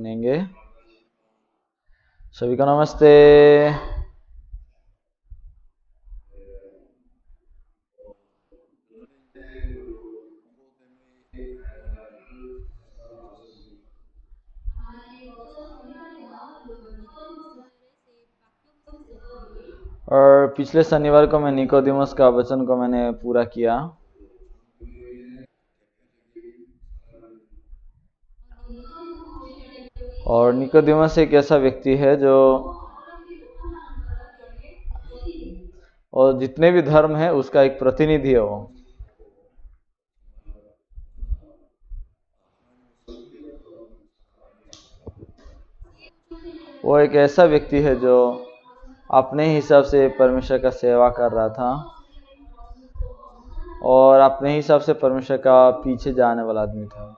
सुनेंगे। सभी को नमस्ते। और पिछले शनिवार को मैं निकोदिमस का वचन को मैंने पूरा किया। और निकोदिमस एक ऐसा व्यक्ति है जो और जितने भी धर्म है उसका एक प्रतिनिधि है। वो एक ऐसा व्यक्ति है जो अपने हिसाब से परमेश्वर का सेवा कर रहा था और अपने हिसाब से परमेश्वर का पीछे जाने वाला आदमी था।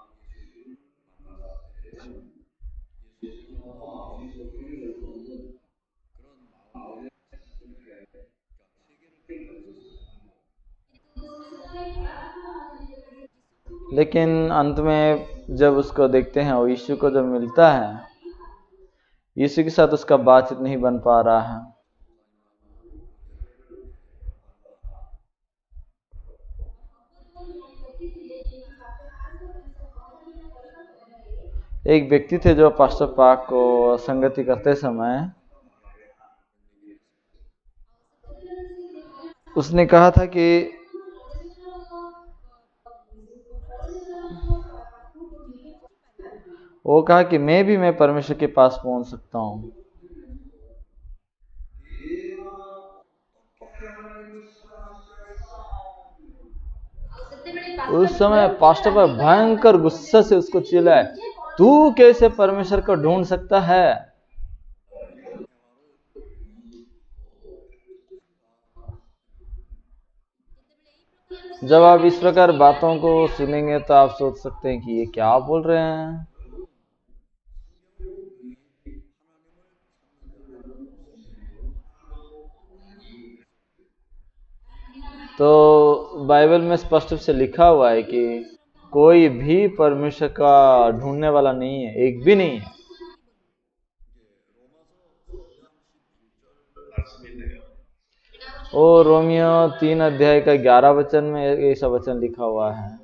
लेकिन अंत में जब उसको देखते हैं और यीशु को जब मिलता है, यीशु के साथ उसका बातचीत नहीं बन पा रहा है। एक व्यक्ति थे जो पास्टर पाक को संगति करते समय उसने कहा था कि वो कहा कि मैं परमेश्वर के पास पहुंच सकता हूं। उस समय पास्टर पर भयंकर गुस्सा से उसको चिल्लाए, तू कैसे परमेश्वर को ढूंढ सकता है। जब आप इस प्रकार बातों को सुनेंगे तो आप सोच सकते हैं कि ये क्या बोल रहे हैं। तो बाइबल में स्पष्ट रूप से लिखा हुआ है कि कोई भी परमेश्वर का ढूंढने वाला नहीं है, एक भी नहीं है। और रोमियो 3 अध्याय का 11 वचन में ऐसा वचन लिखा हुआ है।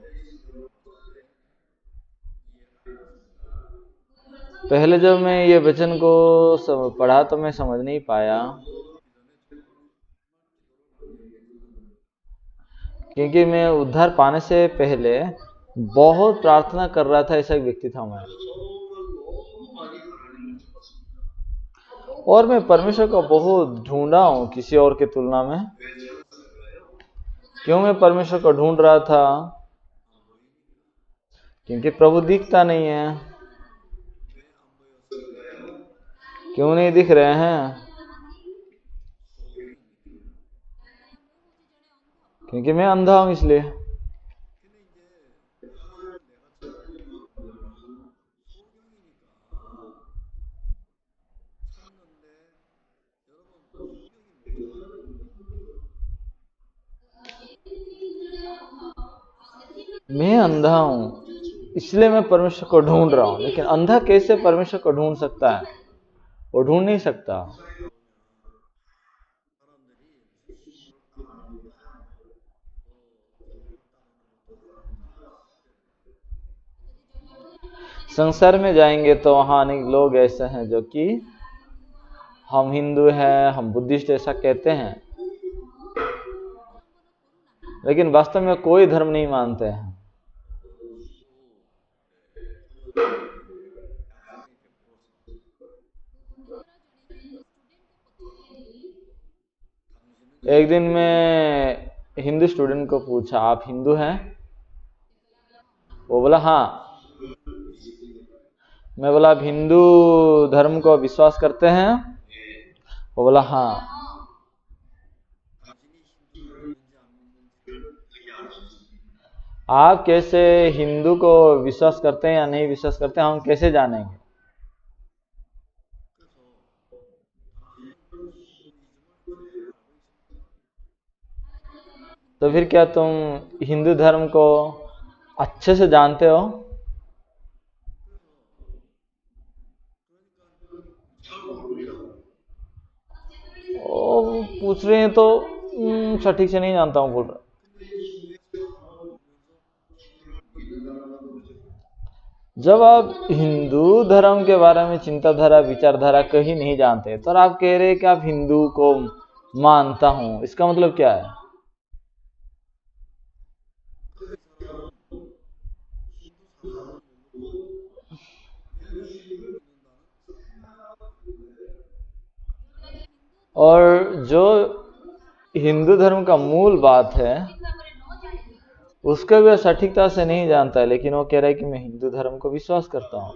पहले जब मैं ये वचन को पढ़ा तो मैं समझ नहीं पाया, क्योंकि मैं उद्धार पाने से पहले बहुत प्रार्थना कर रहा था। ऐसा एक व्यक्ति था मैं, और मैं परमेश्वर को बहुत ढूंढा हूं किसी और की तुलना में। क्यों मैं परमेश्वर को ढूंढ रहा था? क्योंकि प्रभु दिखता नहीं है। क्यों नहीं दिख रहे हैं? क्योंकि मैं अंधा हूं, इसलिए। मैं अंधा हूं इसलिए मैं परमेश्वर को ढूंढ रहा हूं। लेकिन अंधा कैसे परमेश्वर को ढूंढ सकता है? वो ढूंढ नहीं सकता। संसार में जाएंगे तो वहां अनेक लोग ऐसे हैं जो कि हम हिंदू हैं, हम बुद्धिस्ट ऐसा कहते हैं, लेकिन वास्तव में कोई धर्म नहीं मानते हैं। एक दिन मैं हिंदू स्टूडेंट को पूछा, आप हिंदू हैं? वो बोला हाँ। मैं बोला, आप हिंदू धर्म को विश्वास करते हैं? वो बोला हाँ। आप कैसे हिंदू को विश्वास करते हैं या नहीं विश्वास करते हैं, हम कैसे जानेंगे? तो फिर क्या तुम हिंदू धर्म को अच्छे से जानते हो? ओ पूछ रहे हैं तो सटीक से नहीं जानता हूँ बोल रहा। जब आप हिंदू धर्म के बारे में चिंताधारा विचारधारा कहीं नहीं जानते तो आप कह रहे हैं कि आप हिंदू को मानता हूं, इसका मतलब क्या है? और जो हिंदू धर्म का मूल बात है उसका भी सटीकता से नहीं जानता है, लेकिन वो कह रहा है कि मैं हिंदू धर्म को विश्वास करता हूँ।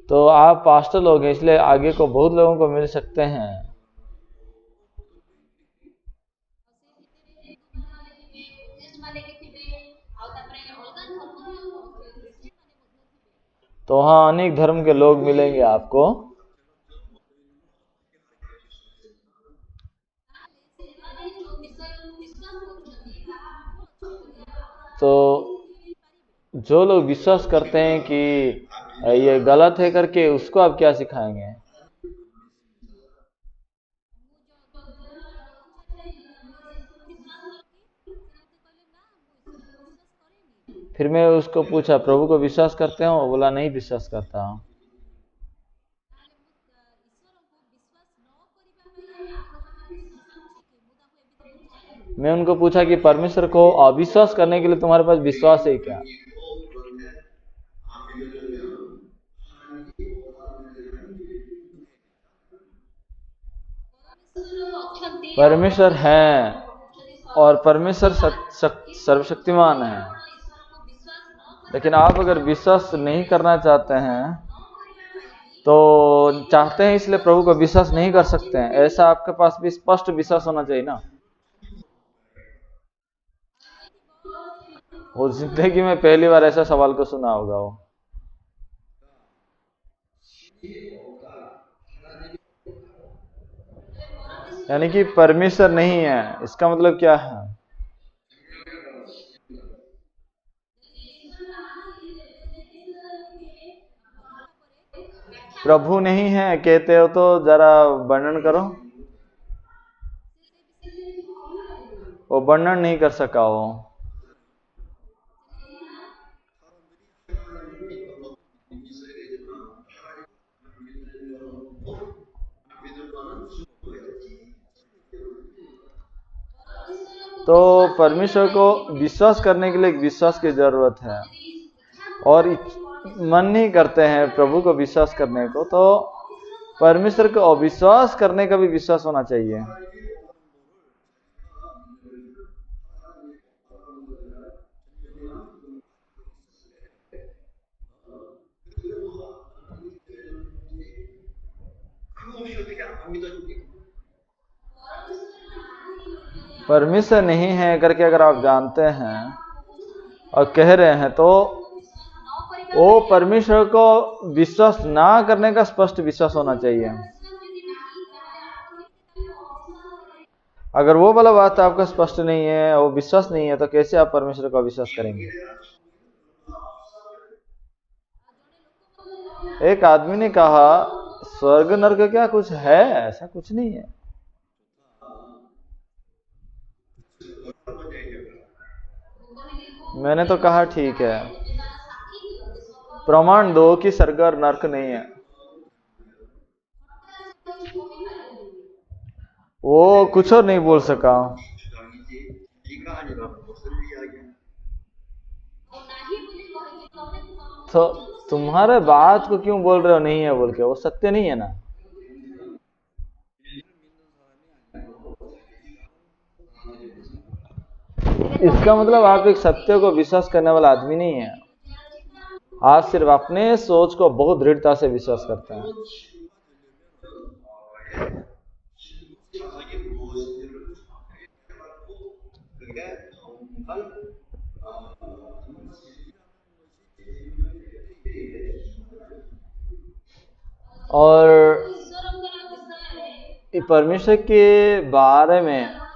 तो आप पास्टर लोग हैं इसलिए आगे को बहुत लोगों को मिल सकते हैं। तो हाँ, अनेक धर्म के लोग मिलेंगे आपको। तो जो लोग विश्वास करते हैं कि ये गलत है करके, उसको आप क्या सिखाएंगे? फिर मैं उसको पूछा प्रभु को विश्वास करते हो? वो बोला नहीं विश्वास करता हूँ। मैं उनको पूछा कि परमेश्वर को अविश्वास करने के लिए तुम्हारे पास विश्वास है क्या? परमेश्वर है और परमेश्वर सर्वशक्तिमान है, लेकिन आप अगर विश्वास नहीं करना चाहते हैं तो चाहते हैं इसलिए प्रभु को विश्वास नहीं कर सकते हैं, ऐसा आपके पास भी स्पष्ट विश्वास होना चाहिए ना। वो जिंदगी में पहली बार ऐसा सवाल को सुना होगा वो। यानी कि परमेश्वर नहीं है, इसका मतलब क्या है? प्रभु नहीं है कहते हो तो जरा वर्णन करो। वो वर्णन नहीं कर सका वो। तो परमेश्वर को विश्वास करने के लिए एक विश्वास की जरूरत है, और मन नहीं करते हैं प्रभु को विश्वास करने को, तो परमेश्वर को अविश्वास करने का भी विश्वास होना चाहिए। परमेश्वर नहीं है करके अगर आप जानते हैं और कह रहे हैं तो वो परमेश्वर को विश्वास ना करने का स्पष्ट विश्वास होना चाहिए। अगर वो वाला बात आपका स्पष्ट नहीं है, वो विश्वास नहीं है, तो कैसे आप परमेश्वर का विश्वास करेंगे? एक आदमी ने कहा स्वर्ग नरक क्या कुछ है? ऐसा कुछ नहीं है। मैंने तो कहा ठीक है, प्रमाण दो कि स्वर्ग और नरक नहीं है। वो कुछ और नहीं बोल सका। तो तुम्हारे बात को क्यों बोल रहे हो नहीं है बोल के? वो सत्य नहीं है ना। इसका मतलब आप एक सत्य को विश्वास करने वाला आदमी नहीं है। आप सिर्फ अपने सोच को बहुत दृढ़ता से विश्वास करते हैं। और परमेश्वर के बारे में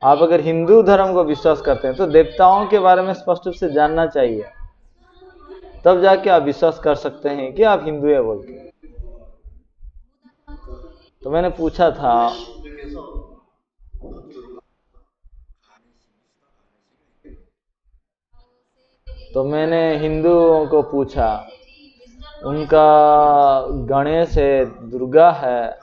आप अगर हिंदू धर्म को विश्वास करते हैं तो देवताओं के बारे में स्पष्ट रूप से जानना चाहिए, तब जाके आप विश्वास कर सकते हैं कि आप हिंदू है बोल के। तो मैंने पूछा था, तो मैंने हिंदुओं को पूछा, उनका गणेश है, दुर्गा है,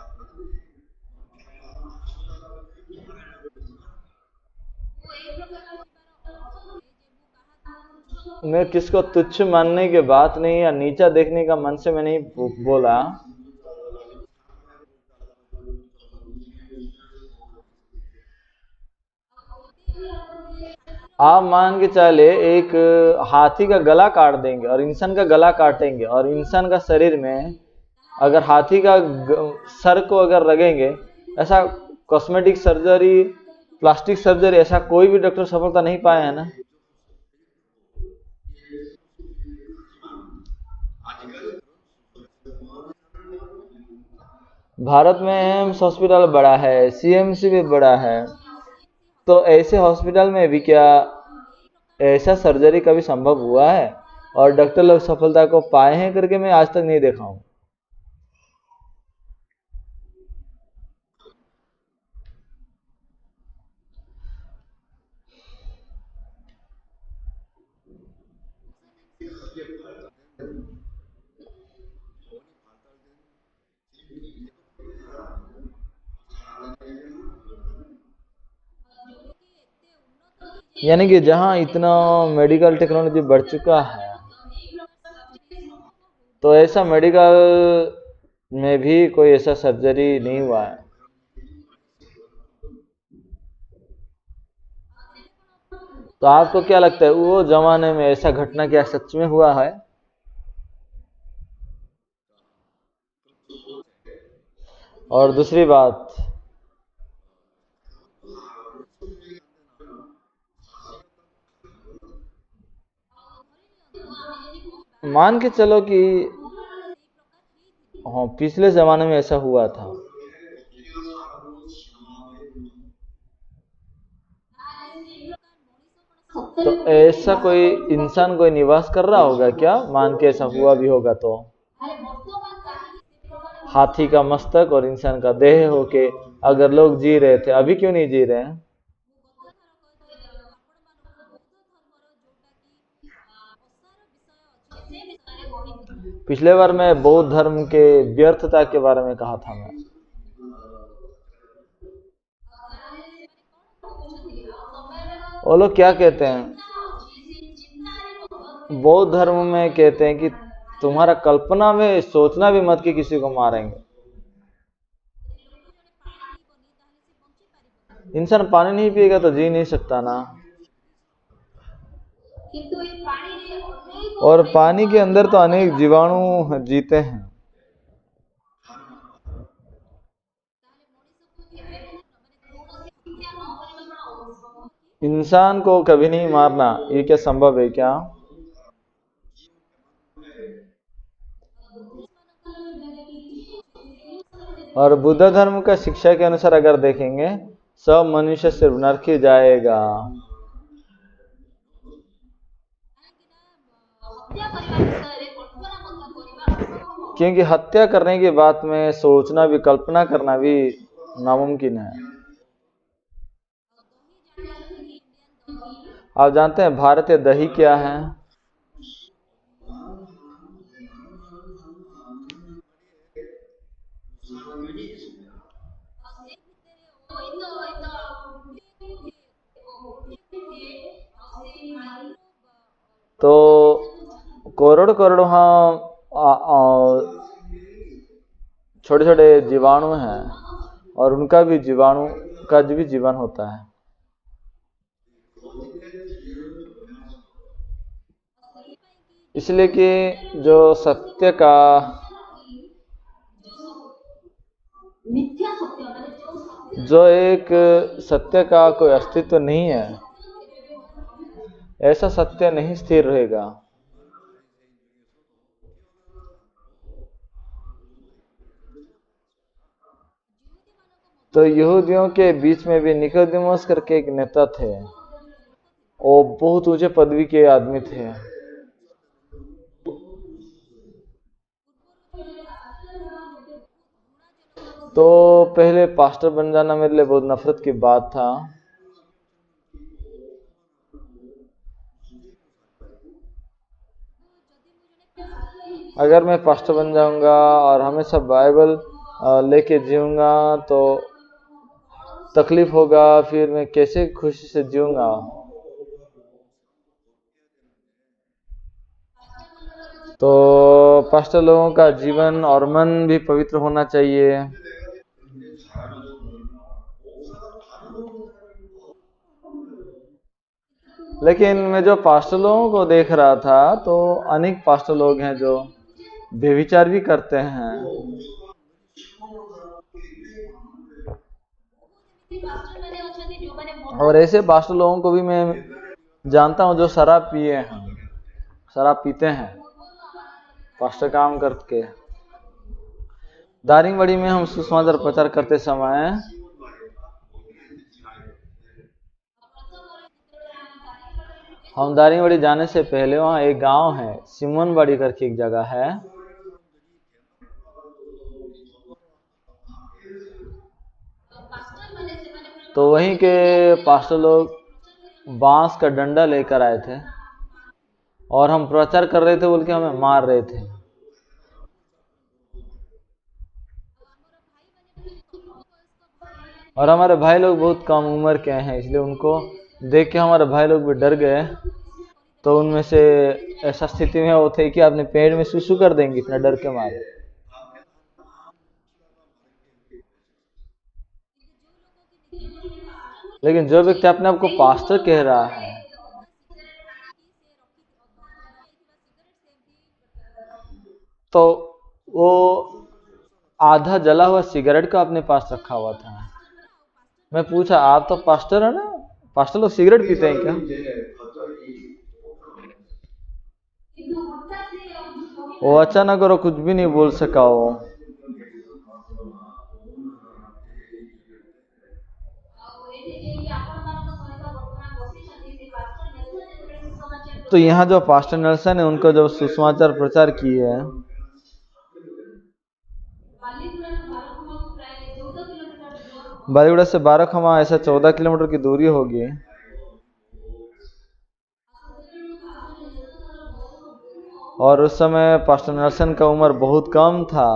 मैं किसको तुच्छ मानने की बात नहीं या नीचा देखने का मन से मैं नहीं बोला। आप मान के चले एक हाथी का गला काट देंगे और इंसान का गला काटेंगे और इंसान का शरीर में अगर हाथी का सर को अगर रगेंगे, ऐसा कॉस्मेटिक सर्जरी, प्लास्टिक सर्जरी, ऐसा कोई भी डॉक्टर सफलता नहीं पाया है ना। भारत में एम्स हॉस्पिटल बड़ा है, सीएमसी भी बड़ा है, तो ऐसे हॉस्पिटल में भी क्या ऐसा सर्जरी कभी संभव हुआ है और डॉक्टर लोग सफलता को पाए हैं करके मैं आज तक नहीं देखा हूं। यानी कि जहां इतना मेडिकल टेक्नोलॉजी बढ़ चुका है, तो ऐसा मेडिकल में भी कोई ऐसा सर्जरी नहीं हुआ है। तो आपको क्या लगता है वो जमाने में ऐसा घटना क्या सच में हुआ है? और दूसरी बात, मान के चलो कि हाँ पिछले जमाने में ऐसा हुआ था, तो ऐसा कोई इंसान कोई निवास कर रहा होगा क्या? मान के ऐसा हुआ भी होगा तो हाथी का मस्तक और इंसान का देह होके अगर लोग जी रहे थे, अभी क्यों नहीं जी रहे हैं? पिछले बार मैं बौद्ध धर्म के व्यर्थता के बारे में कहा था। मैं वो लोग क्या कहते हैं, बौद्ध धर्म में कहते हैं कि तुम्हारा कल्पना में सोचना भी मत कि किसी को मारेंगे। इंसान पानी नहीं पिएगा तो जी नहीं सकता ना। और पानी के अंदर तो अनेक जीवाणु जीते हैं। इंसान को कभी नहीं मारना, ये क्या संभव है क्या? और बुद्ध धर्म का शिक्षा के अनुसार अगर देखेंगे, सब मनुष्य सिर्फ नरक ही जाएगा। क्योंकि हत्या करने की बात में सोचना भी, कल्पना करना भी नामुमकिन है। आप जानते हैं भारतीय दही क्या है? तो करोड़ करोड़ छोटे छोटे जीवाणु हैं और उनका भी जीवाणु का भी जीवन होता है। इसलिए कि जो सत्य का जो एक सत्य का कोई अस्तित्व नहीं है, ऐसा सत्य नहीं स्थिर रहेगा। तो यहूदियों के बीच में भी निकोदेमुस करके एक नेता थे, वो बहुत ऊंचे पदवी के आदमी थे। तो पहले पास्टर बन जाना मेरे लिए बहुत नफरत की बात था। अगर मैं पास्टर बन जाऊंगा और हमेशा बाइबल लेके जीऊंगा तो तकलीफ होगा, फिर मैं कैसे खुशी से जीऊंगा। तो पास्टर लोगों का जीवन और मन भी पवित्र होना चाहिए। लेकिन मैं जो पास्टर लोगों को देख रहा था तो अनेक पास्टर लोग हैं जो व्यभिचार भी करते हैं। और ऐसे पास्टर लोगों को भी मैं जानता हूं जो शराब पिए हैं, शराब पीते हैं पास्टर काम करके। दारिंगबाड़ी में हम सुसमाचार प्रचार करते समय हम दारिंगबाड़ी जाने से पहले वहाँ एक गांव है सिमनबाड़ी करके एक जगह है। तो वहीं के पास्टर लोग बांस का डंडा लेकर आए थे और हम प्रचार कर रहे थे बोल के हमें मार रहे थे। और हमारे भाई लोग बहुत कम उम्र के हैं, इसलिए उनको देख के हमारे भाई लोग भी डर गए। तो उनमें से ऐसा स्थिति में वो थे कि अपने पेड़ में सुसु कर देंगे इतना डर के मारे। लेकिन जो व्यक्ति अपने आप को पास्टर कह रहा है तो वो आधा जला हुआ सिगरेट का अपने पास रखा हुआ था। मैं पूछा आप तो पास्टर है ना, पास्टर लोग सिगरेट पीते हैं क्या? वो अचानक और कुछ भी नहीं बोल सका वो। तो यहाँ जो पास्टर नेल्सन है उनको जब सुसमाचार प्रचार किए है बालीगुड़ा से बाराखमा ऐसा 14 किलोमीटर की दूरी होगी। और उस समय पास्टर नेल्सन का उम्र बहुत कम था।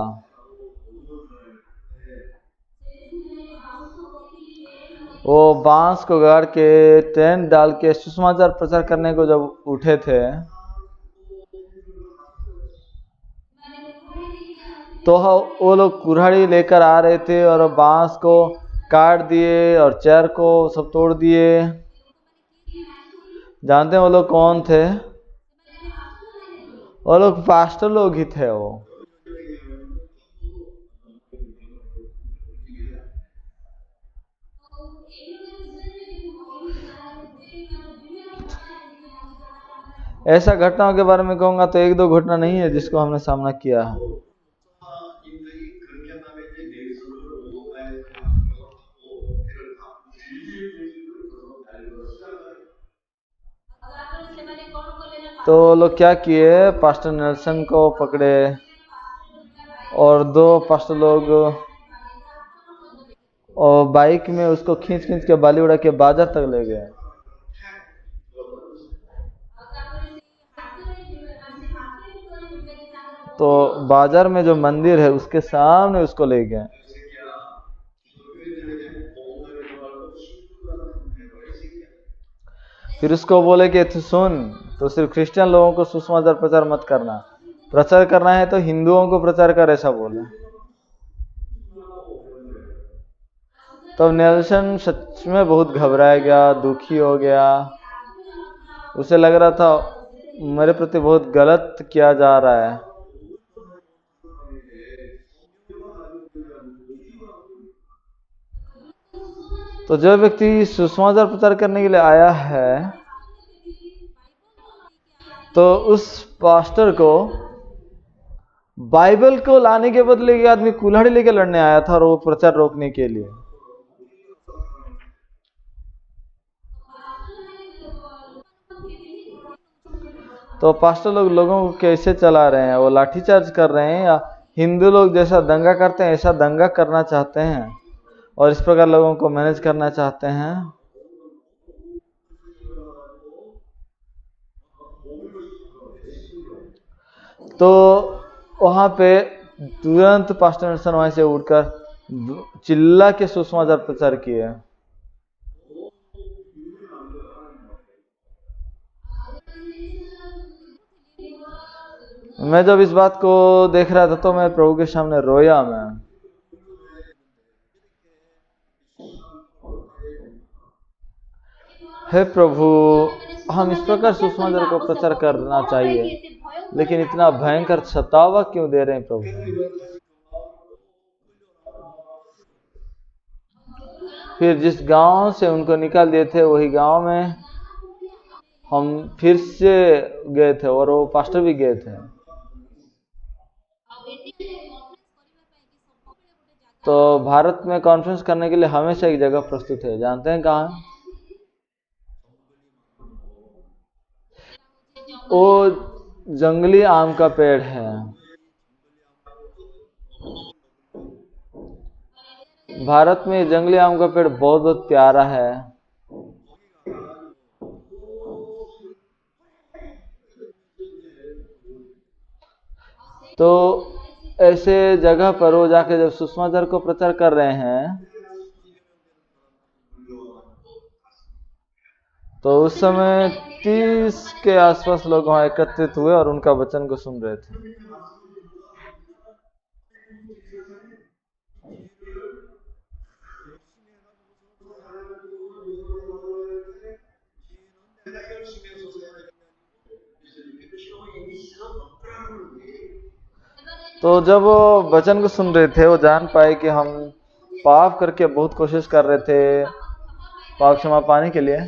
वो बांस को गाड़ के टेंट डाल के सुसमाचार प्रचार करने को जब उठे थे तो वो लोग कुल्हाड़ी लेकर आ रहे थे और बांस को काट दिए और चेयर को सब तोड़ दिए। जानते हैं वो लोग कौन थे? वो लोग पास्टर लोग ही थे। वो ऐसा घटनाओं के बारे में कहूंगा तो एक दो घटना नहीं है जिसको हमने सामना किया है। तो लोग क्या किए, पास्टर नेल्सन को पकड़े और दो पास्टर लोग और बाइक में उसको खींच खींच के बालीगुड़ा के बाजार तक ले गए। तो बाजार में जो मंदिर है उसके सामने उसको ले गए। फिर उसको बोले कि तू सुन, तो सिर्फ क्रिश्चियन लोगों को सुसमाचार प्रचार मत करना, प्रचार करना है तो हिंदुओं को प्रचार कर, ऐसा बोले। तो नेल्सन सच में बहुत घबराया गया, दुखी हो गया। उसे लग रहा था मेरे प्रति बहुत गलत किया जा रहा है। तो जो व्यक्ति सुसमाचार प्रचार करने के लिए आया है तो उस पास्टर को बाइबल को लाने के बदले ये आदमी कुल्हाड़ी लेके लड़ने आया था और वो प्रचार रोकने के लिए। तो पास्टर लोग लोगों को कैसे चला रहे हैं? वो लाठीचार्ज कर रहे हैं या हिंदू लोग जैसा दंगा करते हैं ऐसा दंगा करना चाहते हैं और इस प्रकार लोगों को मैनेज करना चाहते हैं? तो वहां पे तुरंत पास्टर एंडरसन वहां से उठकर चिल्ला के सुसमाचार प्रचार किए। मैं जब इस बात को देख रहा था तो मैं प्रभु के सामने रोया। मैं हे प्रभु, हम इस प्रकार सुसमाचार को प्रचार करना चाहिए, लेकिन इतना भयंकर सतावा क्यों दे रहे हैं प्रभु? फिर जिस गांव से उनको निकाल दिए थे वही गांव में हम फिर से गए थे और वो पास्टर भी गए थे। तो भारत में कॉन्फ्रेंस करने के लिए हमेशा एक जगह प्रस्तुत है, जानते हैं कहाँ? वो जंगली आम का पेड़ है। भारत में जंगली आम का पेड़ बहुत बहुत प्यारा है। तो ऐसे जगह पर वो जाके जब सुसमाचार को प्रचार कर रहे हैं तो उस समय 30 के आसपास लोग वहां एकत्रित हुए और उनका वचन को सुन रहे थे। तो जब वो वचन को सुन रहे थे वो जान पाए कि हम पाप करके बहुत कोशिश कर रहे थे पाप क्षमा पाने के लिए,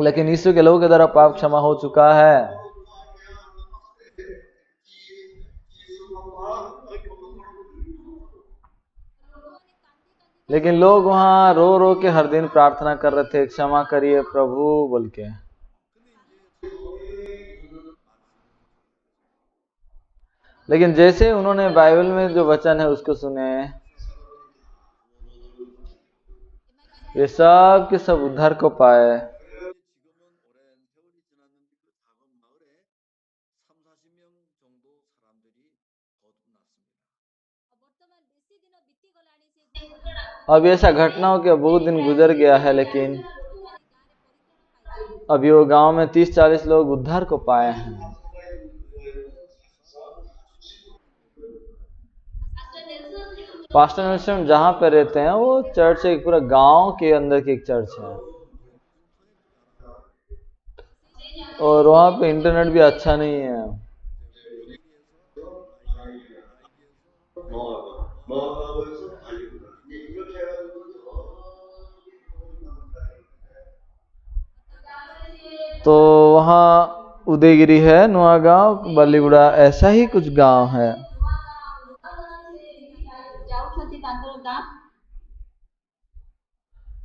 लेकिन यीशु के लहू के द्वारा पाप क्षमा हो चुका है। लेकिन लोग वहां रो रो के हर दिन प्रार्थना कर रहे थे, क्षमा करिए प्रभु बोल के। लेकिन जैसे उन्होंने बाइबल में जो वचन है उसको सुने, ये सब के सब उद्धार को पाए। अब ऐसा घटना हो के बहुत दिन गुजर गया है, लेकिन अभी वो गांव में 30-40 लोग उद्धार को पाए हैं। पास्टर नेल्सन जहां पे रहते हैं वो चर्च एक पूरा गांव के अंदर की एक चर्च है और वहां पे इंटरनेट भी अच्छा नहीं है। तो वहाँ उदयगिरी है, नुआगांव, बल्लीगुड़ा, ऐसा ही कुछ गांव है।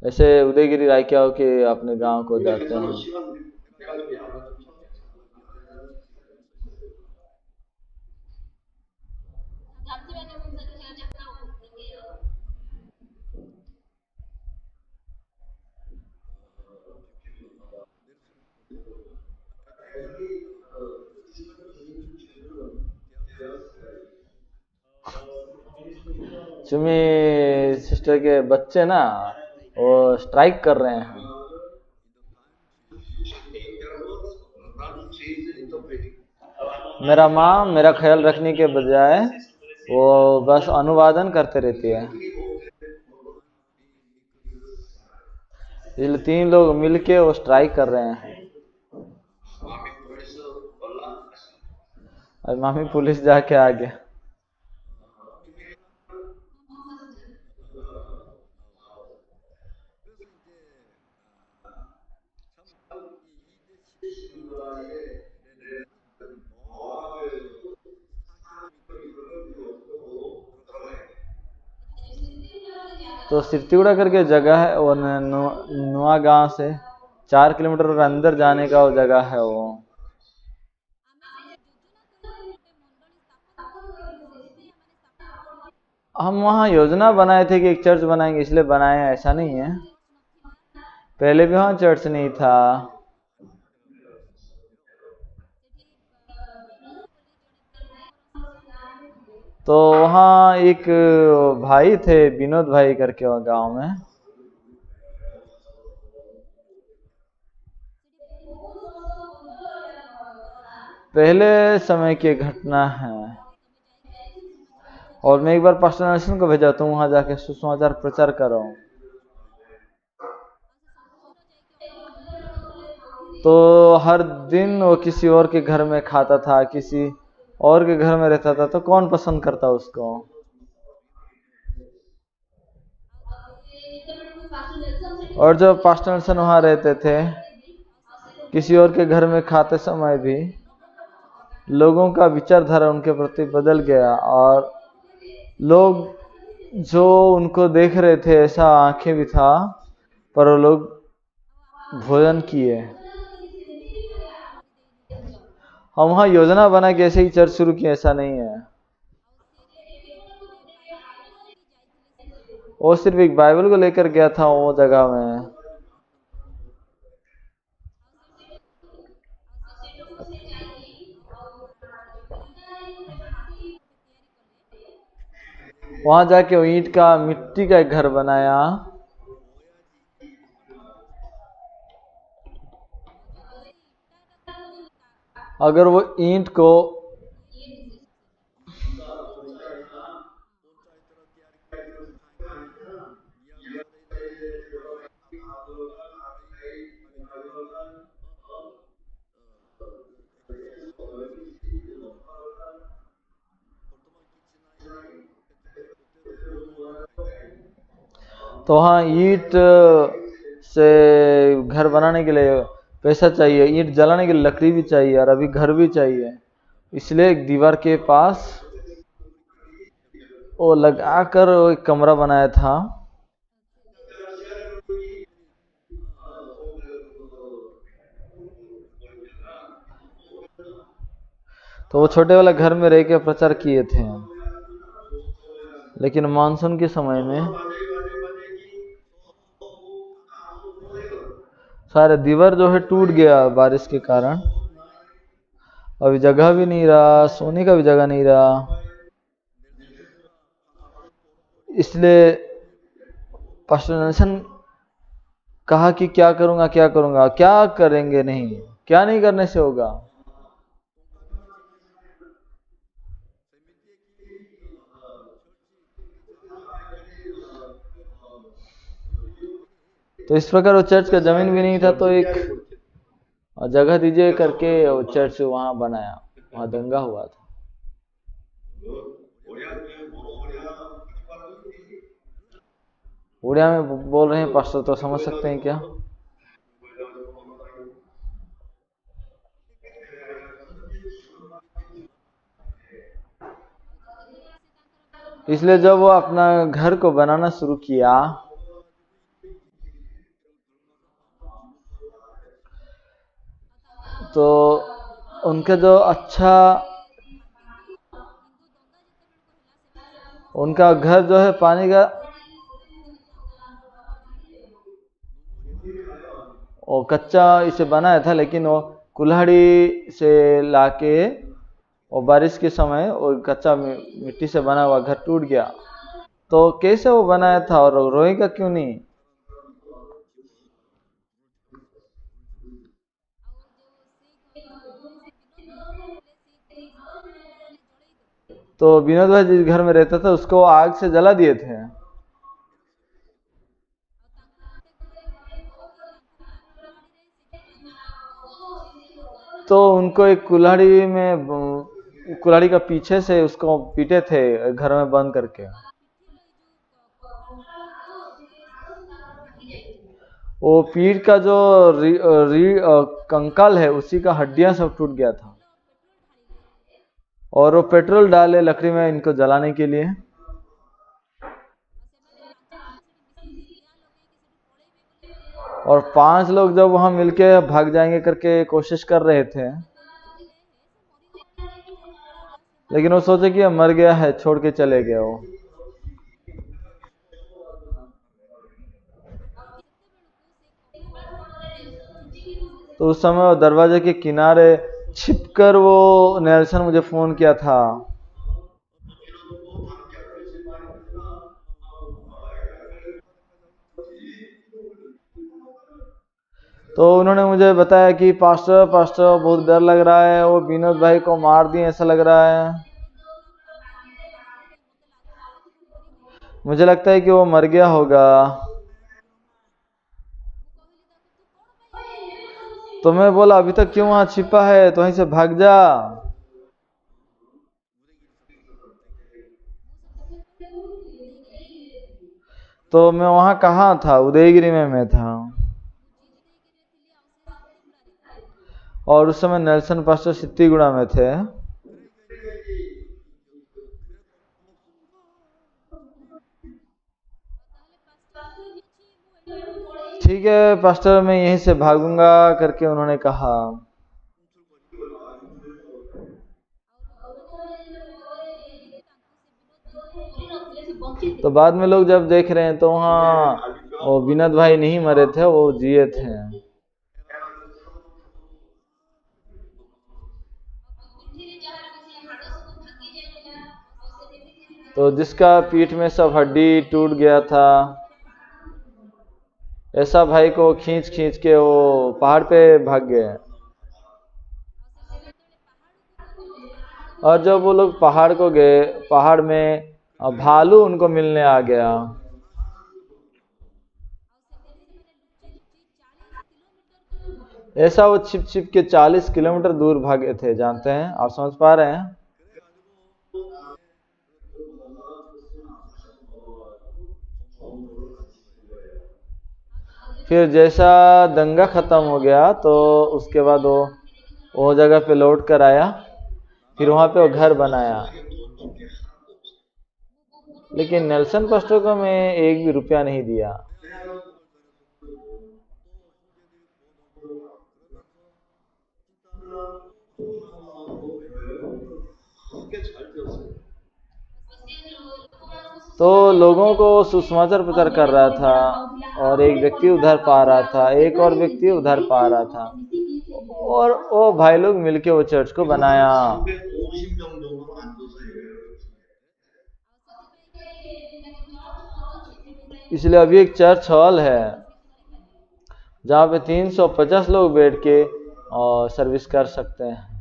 ऐसे उदयगिरी राय क्या हो कि अपने गांव को जाते हैं। चुमी सिस्टर के बच्चे ना वो स्ट्राइक कर रहे हैं। मेरा माँ मेरा ख्याल रखने के बजाय वो बस अनुवादन करते रहती है। इसलिए 3 लोग मिलके वो स्ट्राइक कर रहे हैं और मामी पुलिस जाके आ गया। तो सिरतिगुड़ा करके जगह है वो नुआ गांव से 4 किलोमीटर और अंदर जाने का वो जगह है वो। हम वहाँ योजना बनाए थे कि एक चर्च बनाएंगे, इसलिए बनाए, ऐसा नहीं है। पहले भी वहाँ चर्च नहीं था। तो वहाँ एक भाई थे, विनोद भाई करके, वहाँ गांव में। पहले समय की घटना है। और मैं एक बार पास्टर नेल्सन को भेजा, तुम वहां जाके सुसमाचार प्रचार करो। तो हर दिन वो किसी और के घर में खाता था, किसी और के घर में रहता था, तो कौन पसंद करता उसको। और जब पास्टर नेल्सन वहां रहते थे, किसी और के घर में खाते समय भी लोगों का विचारधारा उनके प्रति बदल गया, और लोग जो उनको देख रहे थे, ऐसा आंखें भी था, पर वो लोग भोजन किए। हम वहाँ योजना बना के ऐसे ही चर्च शुरू किए, ऐसा नहीं है। वो सिर्फ एक बाइबल को लेकर गया था वो जगह में। वहां जाके वो ईंट का, मिट्टी का एक घर बनाया। अगर वो ईंट को तो वहाँ ईंट से घर बनाने के लिए पैसा चाहिए, ईंट जलाने के लिए लकड़ी भी चाहिए, और अभी घर भी चाहिए। इसलिए एक दीवार के पास वो लगाकर एक कमरा बनाया था। तो वो छोटे वाला घर में रह के प्रचार किए थे। लेकिन मानसून के समय में सारे दीवार जो है टूट गया बारिश के कारण। अभी जगह भी नहीं रहा, सोने का भी जगह नहीं रहा। इसलिए पास्टर नेल्सन कहा कि क्या करूंगा, क्या करूंगा, क्या करेंगे, नहीं, क्या नहीं करने से होगा। तो इस प्रकार वो चर्च का जमीन भी नहीं था, तो एक जगह दीजिए करके वो चर्च वहां बनाया। वहां दंगा हुआ था। उड़िया में बोल रहे हैं पास्टर, तो समझ सकते हैं क्या। इसलिए जब वो अपना घर को बनाना शुरू किया, तो उनका जो अच्छा, उनका घर जो है पानी का, वो कच्चा इसे बनाया था, लेकिन वो कुल्हाड़ी से लाके वो बारिश के समय वो कच्चा मिट्टी से बना हुआ घर टूट गया। तो कैसे वो बनाया था और रोएगा क्यों नहीं। तो विनोद भाई जिस घर में रहता था उसको आग से जला दिए थे। तो उनको एक कुल्हाड़ी में, कुल्हाड़ी का पीछे से उसको पीटे थे घर में बंद करके। वो पीठ का जो कंकाल है, उसी का हड्डियां सब टूट गया था। और वो पेट्रोल डाले लकड़ी में इनको जलाने के लिए। और 5 लोग जब वहां मिलके भाग जाएंगे करके कोशिश कर रहे थे, लेकिन वो सोचे कि मर गया है, छोड़ के चले गए वो। तो उस समय वो दरवाजे के किनारे छिपकर वो नेल्सन मुझे फोन किया था। तो उन्होंने मुझे बताया कि पास्टर पास्टर बहुत डर लग रहा है, वो विनोद भाई को मार दिए ऐसा लग रहा है। मुझे लगता है कि वो मर गया होगा। तो मैं बोला अभी तक क्यों वहां छिपा है, तो वहीं से भाग जा। तो मैं वहां कहाँ था, उदयगिरी में मैं था। और उस समय नेल्सन पास्टर सित्तीगुड़ा में थे। ठीक है पास्टर, मैं यहीं से भागूंगा करके उन्होंने कहा। तो बाद में लोग जब देख रहे हैं तो वहाँ वो विनोद भाई नहीं मरे थे, वो जिए थे। तो जिसका पीठ में सब हड्डी टूट गया था, ऐसा भाई को खींच खींच के वो पहाड़ पे भाग गए। और जब वो लोग पहाड़ को गए, पहाड़ में भालू उनको मिलने आ गया। ऐसा वो छिप छिप के 40 किलोमीटर दूर भागे थे, जानते हैं, आप समझ पा रहे हैं। फिर जैसा दंगा खत्म हो गया तो उसके बाद वो जगह पे लौट कर आया, फिर वहां पे वो घर बनाया। लेकिन नेल्सन पास्टर को मैं एक भी रुपया नहीं दिया। तो लोगों को सुसमाचार प्रचार कर रहा था, और एक व्यक्ति उधर पा रहा था, एक और व्यक्ति उधर पा रहा था, और वो भाई लोग मिलके वो चर्च को बनाया। इसलिए अभी एक चर्च हॉल है जहाँ पे 350 लोग बैठ के और सर्विस कर सकते हैं।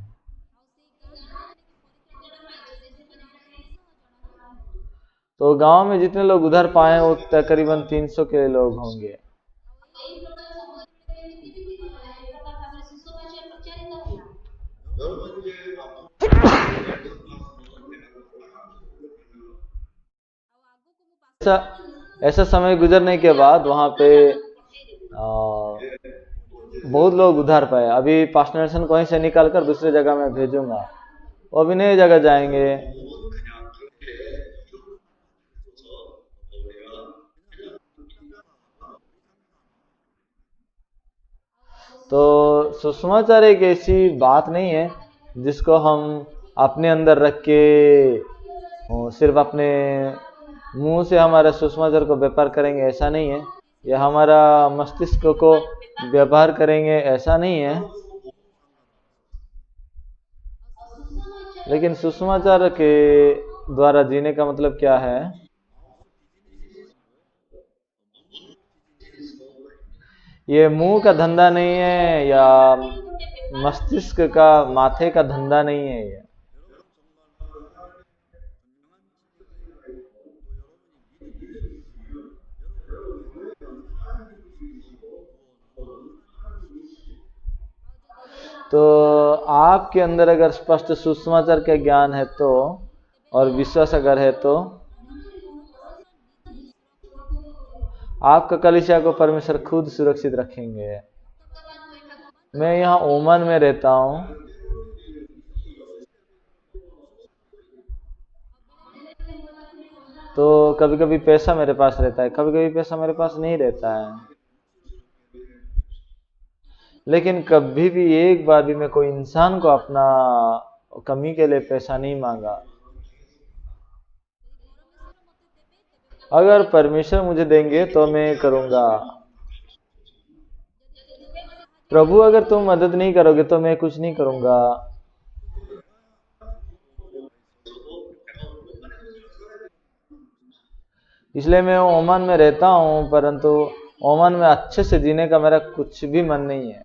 तो गांव में जितने लोग उधर पाए वो तकरीबन 300 के लोग होंगे। ऐसा ऐसा समय गुजरने के बाद वहां पे बहुत लोग उधार पाए। अभी पास्टर नेल्सन को वहीं से निकाल कर दूसरी जगह में भेजूंगा, वो भी नई जगह जाएंगे। तो सुसमाचार एक ऐसी बात नहीं है जिसको हम अपने अंदर रख के सिर्फ अपने मुंह से हमारा सुसमाचार को व्यापार करेंगे, ऐसा नहीं है। या हमारा मस्तिष्क को व्यवहार करेंगे, ऐसा नहीं है। लेकिन सुसमाचार के द्वारा जीने का मतलब क्या है? ये मुंह का धंधा नहीं है, या मस्तिष्क का माथे का धंधा नहीं है ये। तो आपके अंदर अगर स्पष्ट सुसमाचार का ज्ञान है तो, और विश्वास अगर है तो, आपका कलीसिया को परमेश्वर खुद सुरक्षित रखेंगे। मैं यहाँ ओमान में रहता हूँ। तो कभी कभी पैसा मेरे पास रहता है, कभी कभी पैसा मेरे पास नहीं रहता है। लेकिन कभी भी एक बार भी मैं कोई इंसान को अपना कमी के लिए पैसा नहीं मांगा। अगर परमेश्वर मुझे देंगे तो मैं करूंगा। प्रभु अगर तुम मदद नहीं करोगे तो मैं कुछ नहीं करूंगा। इसलिए मैं ओमान में रहता हूं, परंतु ओमान में अच्छे से जीने का मेरा कुछ भी मन नहीं है।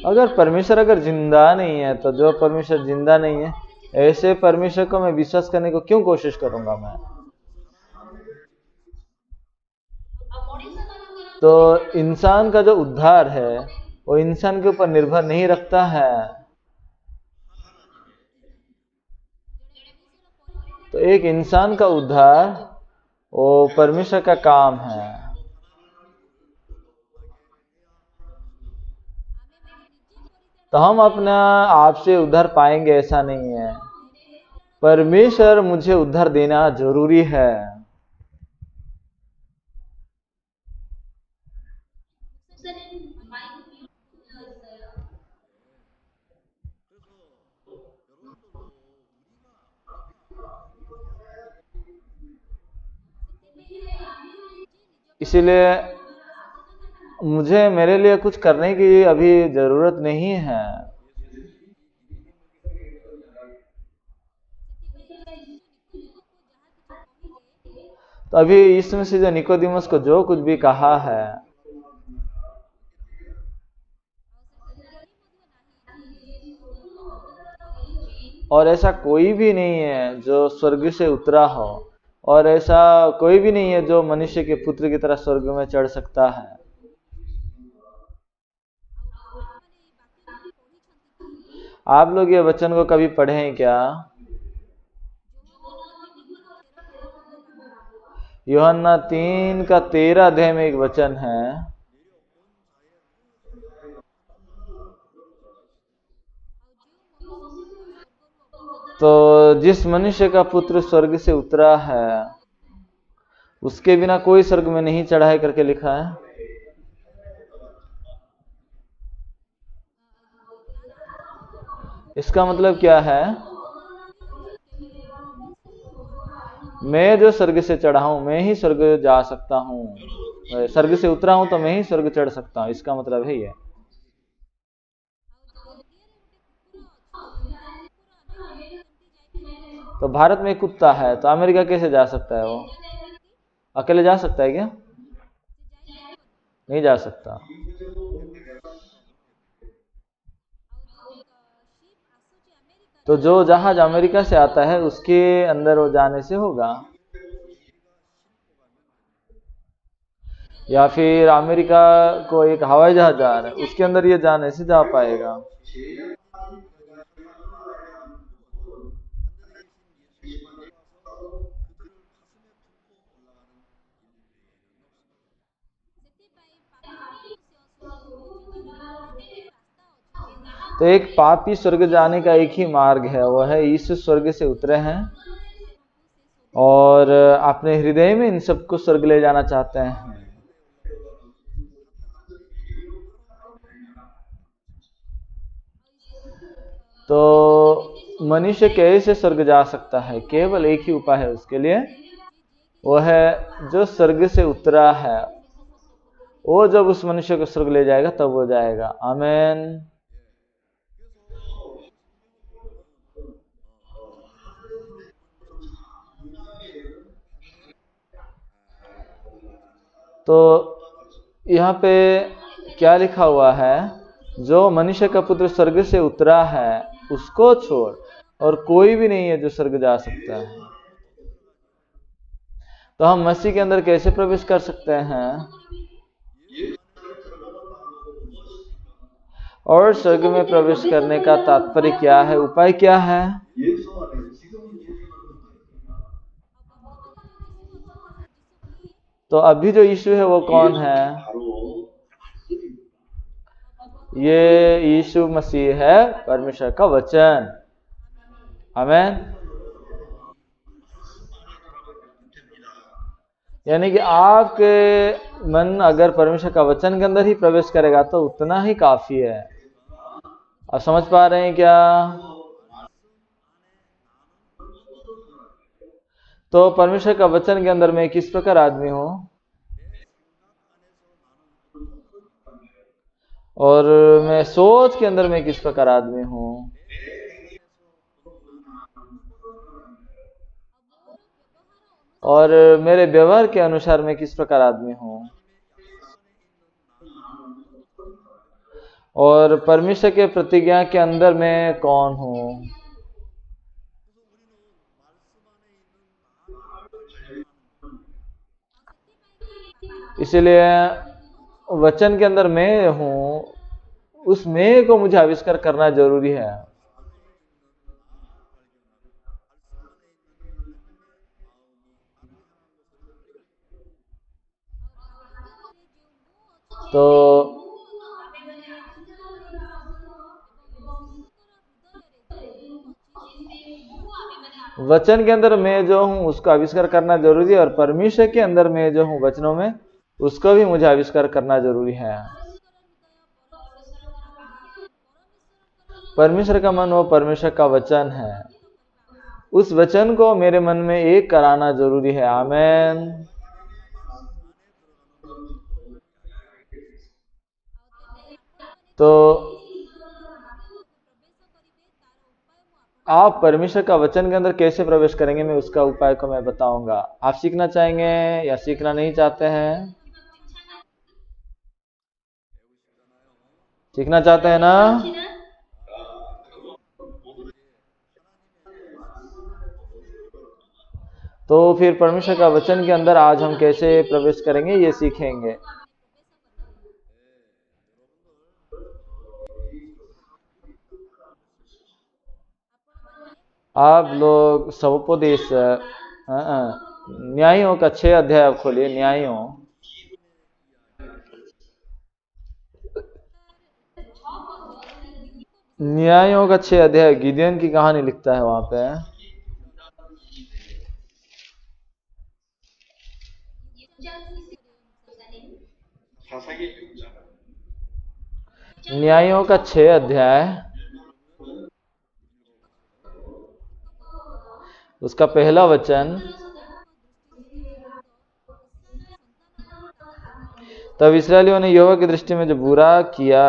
अगर परमेश्वर अगर जिंदा नहीं है तो जो परमेश्वर जिंदा नहीं है, ऐसे परमेश्वर को मैं विश्वास करने को क्यों कोशिश करूंगा मैं। तो इंसान का जो उद्धार है वो इंसान के ऊपर निर्भर नहीं रखता है। तो एक इंसान का उद्धार वो परमेश्वर का काम है। तो हम अपना आप से उद्धार पाएंगे ऐसा नहीं है। परमेश्वर मुझे उद्धार देना जरूरी है। इसीलिए मुझे मेरे लिए कुछ करने की अभी जरूरत नहीं है। तो अभी इसमें से जो निकोदिमस को जो कुछ भी कहा है, और ऐसा कोई भी नहीं है जो स्वर्ग से उतरा हो, और ऐसा कोई भी नहीं है जो मनुष्य के पुत्र की तरह स्वर्ग में चढ़ सकता है। आप लोग ये वचन को कभी पढ़े हैं क्या? यूहन्ना 3:13 अध्याय में एक वचन है। तो जिस मनुष्य का पुत्र स्वर्ग से उतरा है उसके बिना कोई स्वर्ग में नहीं चढ़ा है करके लिखा है। इसका मतलब क्या है? मैं जो स्वर्ग से चढ़ा हूं मैं ही स्वर्ग जा सकता हूं। स्वर्ग से उतरा हूं तो मैं ही स्वर्ग चढ़ सकता हूं। इसका मतलब है ये। तो भारत में कुत्ता है तो अमेरिका कैसे जा सकता है? वो अकेले जा सकता है क्या? नहीं जा सकता। तो जो जहाज अमेरिका से आता है उसके अंदर वो जाने से होगा, या फिर अमेरिका को एक हवाई जहाज जा रहा है उसके अंदर ये जाने से जा पाएगा। तो एक पापी स्वर्ग जाने का एक ही मार्ग है, वो है यीशु स्वर्ग से उतरे हैं और अपने हृदय में इन सबको स्वर्ग ले जाना चाहते हैं। तो मनुष्य कैसे स्वर्ग जा सकता है? केवल एक ही उपाय है उसके लिए, वो है जो स्वर्ग से उतरा है। वो जब उस मनुष्य को स्वर्ग ले जाएगा तब वो जाएगा। आमीन। तो यहाँ पे क्या लिखा हुआ है? जो मनुष्य का पुत्र स्वर्ग से उतरा है उसको छोड़ और कोई भी नहीं है जो स्वर्ग जा सकता है। तो हम मसीह के अंदर कैसे प्रवेश कर सकते हैं? और स्वर्ग में प्रवेश करने का तात्पर्य क्या है? उपाय क्या है? तो अभी जो यीशु है वो कौन है? ये यीशु मसीह है, परमेश्वर का वचन। आमीन। यानी कि आपके मन अगर परमेश्वर का वचन के अंदर ही प्रवेश करेगा तो उतना ही काफी है। आप समझ पा रहे हैं क्या? तो परमेश्वर का वचन के अंदर मैं किस प्रकार आदमी हूं और मैं सोच के अंदर मैं किस प्रकार आदमी हूं। और मेरे व्यवहार के अनुसार मैं किस प्रकार आदमी हूं। और परमेश्वर के प्रतिज्ञा के अंदर मैं कौन हूं। इसलिए वचन के अंदर मैं हूं, उस मैं को मुझे आविष्कार करना जरूरी है। तो वचन के अंदर मैं जो हूं उसका आविष्कार करना जरूरी है और परमेश्वर के अंदर मैं जो हूं वचनों में उसको भी मुझे आविष्कार करना जरूरी है। परमेश्वर का मन वो परमेश्वर का वचन है, उस वचन को मेरे मन में एक कराना जरूरी है। आमेन। तो आप परमेश्वर का वचन के अंदर कैसे प्रवेश करेंगे, मैं उसका उपाय को मैं बताऊंगा। आप सीखना चाहेंगे या सीखना नहीं चाहते हैं? सीखना चाहते हैं ना? तो फिर परमेश्वर का वचन के अंदर आज हम कैसे प्रवेश करेंगे ये सीखेंगे। आप लोग सवोपदेश न्यायों का 6 अध्याय आप खोलिए। न्यायों का 6 अध्याय गिदियन की कहानी लिखता है वहां पे। न्यायों का 6 अध्याय उसका पहला वचन। तब इस्राएलियों ने यहोवा की दृष्टि में जो बुरा किया,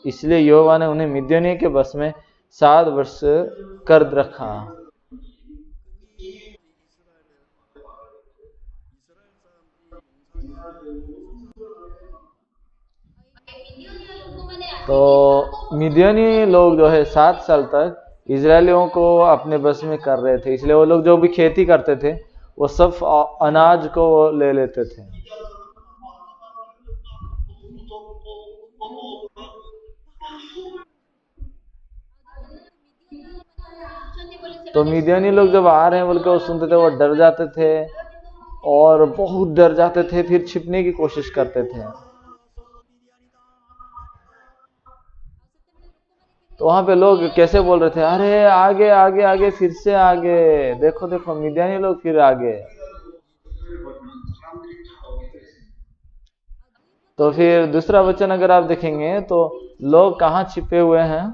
इसलिए यहोवा ने उन्हें मिद्यानियों के बस में 7 वर्ष कर रखा। तो मिद्यानी लोग जो है 7 साल तक इजरायलियों को अपने बस में कर रहे थे, इसलिए वो लोग जो भी खेती करते थे वो सब अनाज को ले लेते थे। तो मिद्यानी लोग जब आ रहे हैं बोल के वो सुनते थे, वो डर जाते थे और बहुत डर जाते थे, फिर छिपने की कोशिश करते थे। तो वहां पे लोग कैसे बोल रहे थे, अरे आगे आगे आगे, फिर से आगे, देखो देखो मिद्यानी लोग फिर आगे। तो फिर दूसरा वचन अगर आप देखेंगे तो लोग कहाँ छिपे हुए हैं।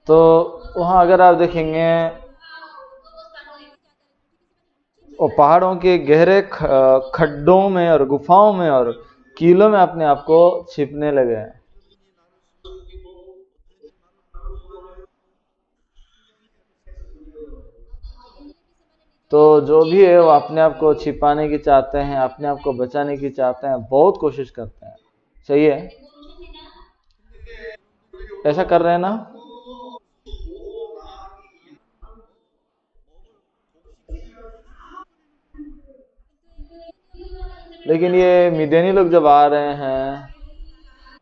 तो वहां अगर आप देखेंगे वो पहाड़ों के गहरे खड्डों में और गुफाओं में और कीलों में अपने आप को छिपने लगे हैं। तो जो भी है वो अपने आप को छिपाने की चाहते हैं, अपने आप को बचाने की चाहते हैं, बहुत कोशिश करते हैं। सही है, ऐसा कर रहे हैं ना? लेकिन ये मिद्यानी लोग जब आ रहे हैं,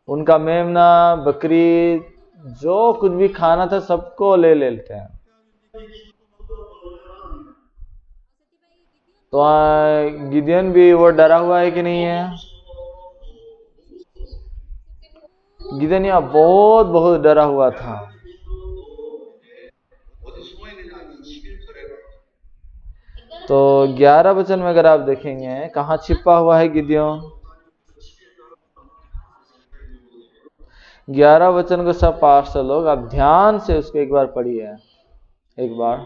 उनका मेमना बकरी जो कुछ भी खाना था सबको ले लेते हैं। तो गिदियन भी वो डरा हुआ है कि नहीं है? गिदियन यहाँ बहुत बहुत डरा हुआ था। तो 11 वचन में अगर आप देखेंगे कहाँ छिपा हुआ है गिदियोन। 11 वचन को सब पास्टर लोग आप ध्यान से उसको एक बार पढ़िए एक बार।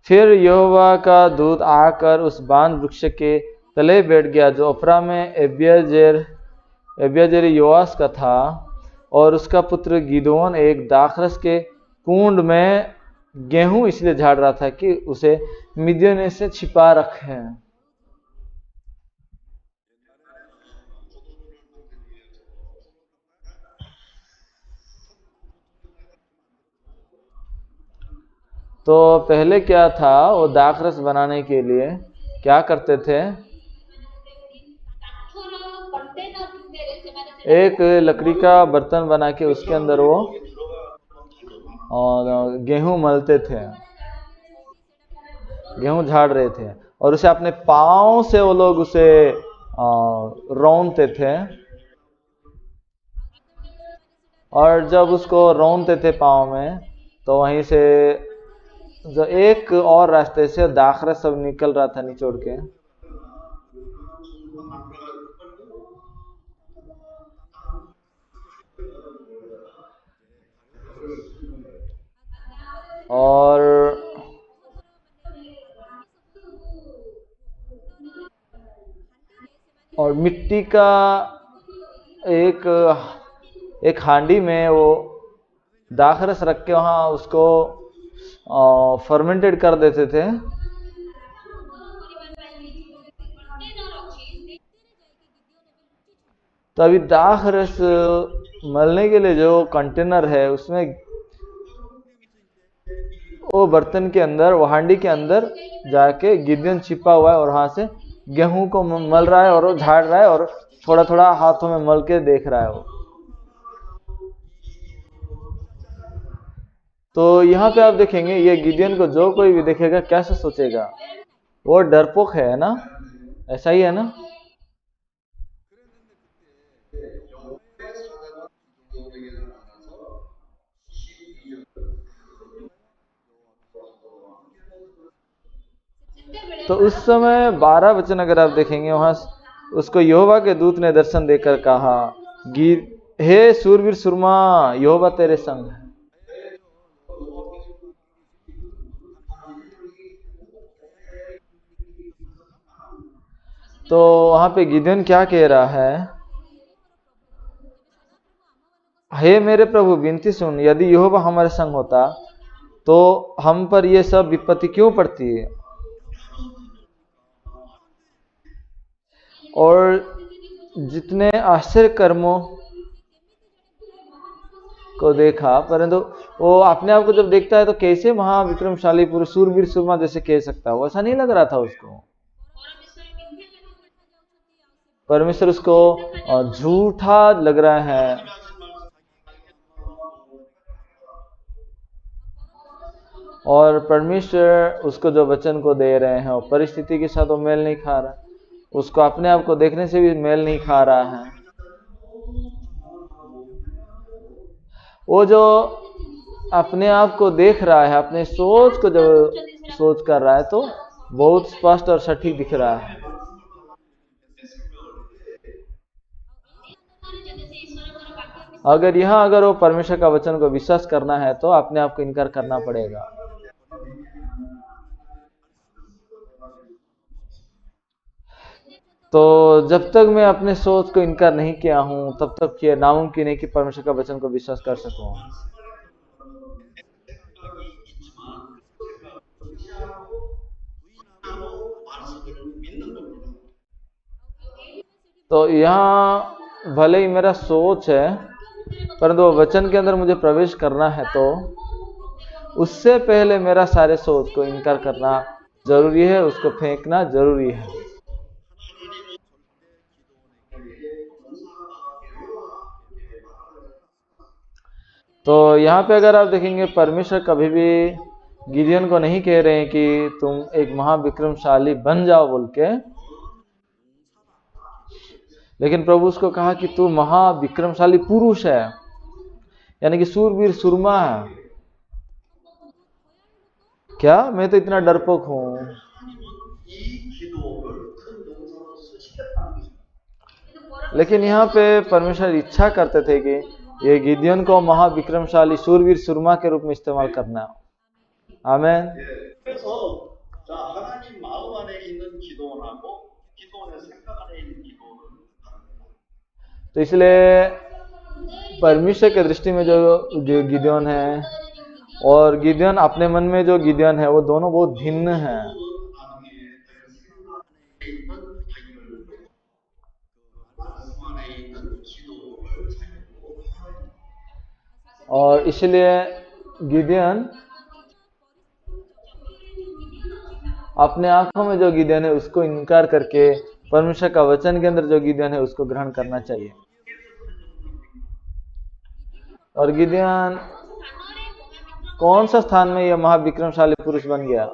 फिर यहोवा का दूत आकर उस बान वृक्ष के तले बैठ गया जो ओफ्रा में एब्याजेर योआस का था, और उसका पुत्र गिदोन एक दाखरस के कुंड में गेहूं इसलिए झाड़ रहा था कि उसे मिद्यान से छिपा रखे। तो पहले क्या था, वो दाखरस बनाने के लिए क्या करते थे, एक लकड़ी का बर्तन बना के उसके अंदर वो गेहूं मलते थे, गेहूं झाड़ रहे थे, और उसे अपने पांव से वो लोग उसे रौंदते थे, और जब उसको रौंदते थे पांव में तो वहीं से जो एक और रास्ते से दाखरस सब निकल रहा था निचोड़ के। और मिट्टी का एक एक हांडी में वो दाखरस रख के वहां उसको फर्मेंटेड कर देते थे। तो अभी दाखरस मलने के लिए जो कंटेनर है उसमें वो बर्तन के अंदर, वो हांडी के अंदर जाके गिदियन छिपा हुआ है और वहां से गेहूं को मल रहा है और वो झाड़ रहा है और थोड़ा थोड़ा हाथों में मल के देख रहा है वो। तो यहाँ पे आप देखेंगे ये गिदियन को जो कोई भी देखेगा कैसे सोचेगा, वो डरपोक है ना, ऐसा ही है ना। तो उस समय 12 वचन अगर आप देखेंगे वहां उसको यहोवा के दूत ने दर्शन देकर कहा, हे सूरवीर सुरमा, यहोवा तेरे संग है। तो वहां पे गिदियन क्या कह रहा है, हे मेरे प्रभु विनती सुन, यदि यहोवा हमारे संग होता तो हम पर ये सब विपत्ति क्यों पड़ती है। और जितने आश्चर्य कर्मों को देखा, परंतु वो अपने आप को जब देखता है तो कैसे महाविक्रमशाली पुरुष सूरवीर सुरमा जैसे कह सकता है, वो ऐसा नहीं लग रहा था उसको। परमेश्वर उसको झूठा लग रहा है। और परमेश्वर उसको जो वचन को दे रहे हैं वो परिस्थिति के साथ वो मेल नहीं खा रहा, उसको अपने आप को देखने से भी मेल नहीं खा रहा है। वो जो अपने आप को देख रहा है, अपने सोच को जो सोच कर रहा है तो बहुत स्पष्ट और सटीक दिख रहा है। अगर वो परमेश्वर का वचन को विश्वास करना है तो अपने आप को इनकार करना पड़ेगा। तो जब तक मैं अपने सोच को इनकार नहीं किया हूं तब तक ये नामुमकिन है कि परमेश्वर का वचन को विश्वास कर सकूं। तो यहाँ भले ही मेरा सोच है, परंतु वचन के अंदर मुझे प्रवेश करना है तो उससे पहले मेरा सारे सोच को इनकार करना जरूरी है, उसको फेंकना जरूरी है। तो यहाँ पे अगर आप देखेंगे परमेश्वर कभी भी गिदियोन को नहीं कह रहे हैं कि तुम एक महाविक्रमशाली बन जाओ बोल के, लेकिन प्रभु उसको कहा कि तू महाविक्रमशाली पुरुष है, यानी कि सूरवीर सुरमा है। क्या मैं तो इतना डरपोक हूं? लेकिन यहाँ पे परमेश्वर इच्छा करते थे कि ये गिदियोन को महाविक्रमशाली सूरवीर सुरमा के रूप में इस्तेमाल करना। आमेन। तो इसलिए परमेश्वर के दृष्टि में जो गिदियोन है और गिदियोन अपने मन में जो गिदियोन है, वो दोनों बहुत भिन्न हैं। और इसलिए गिदियोन अपने आंखों में जो गिदियोन है उसको इनकार करके परमेश्वर का वचन के अंदर जो गिदियोन है उसको ग्रहण करना चाहिए। और गिदियोन कौन सा स्थान में यह महाविक्रमशाली पुरुष बन गया?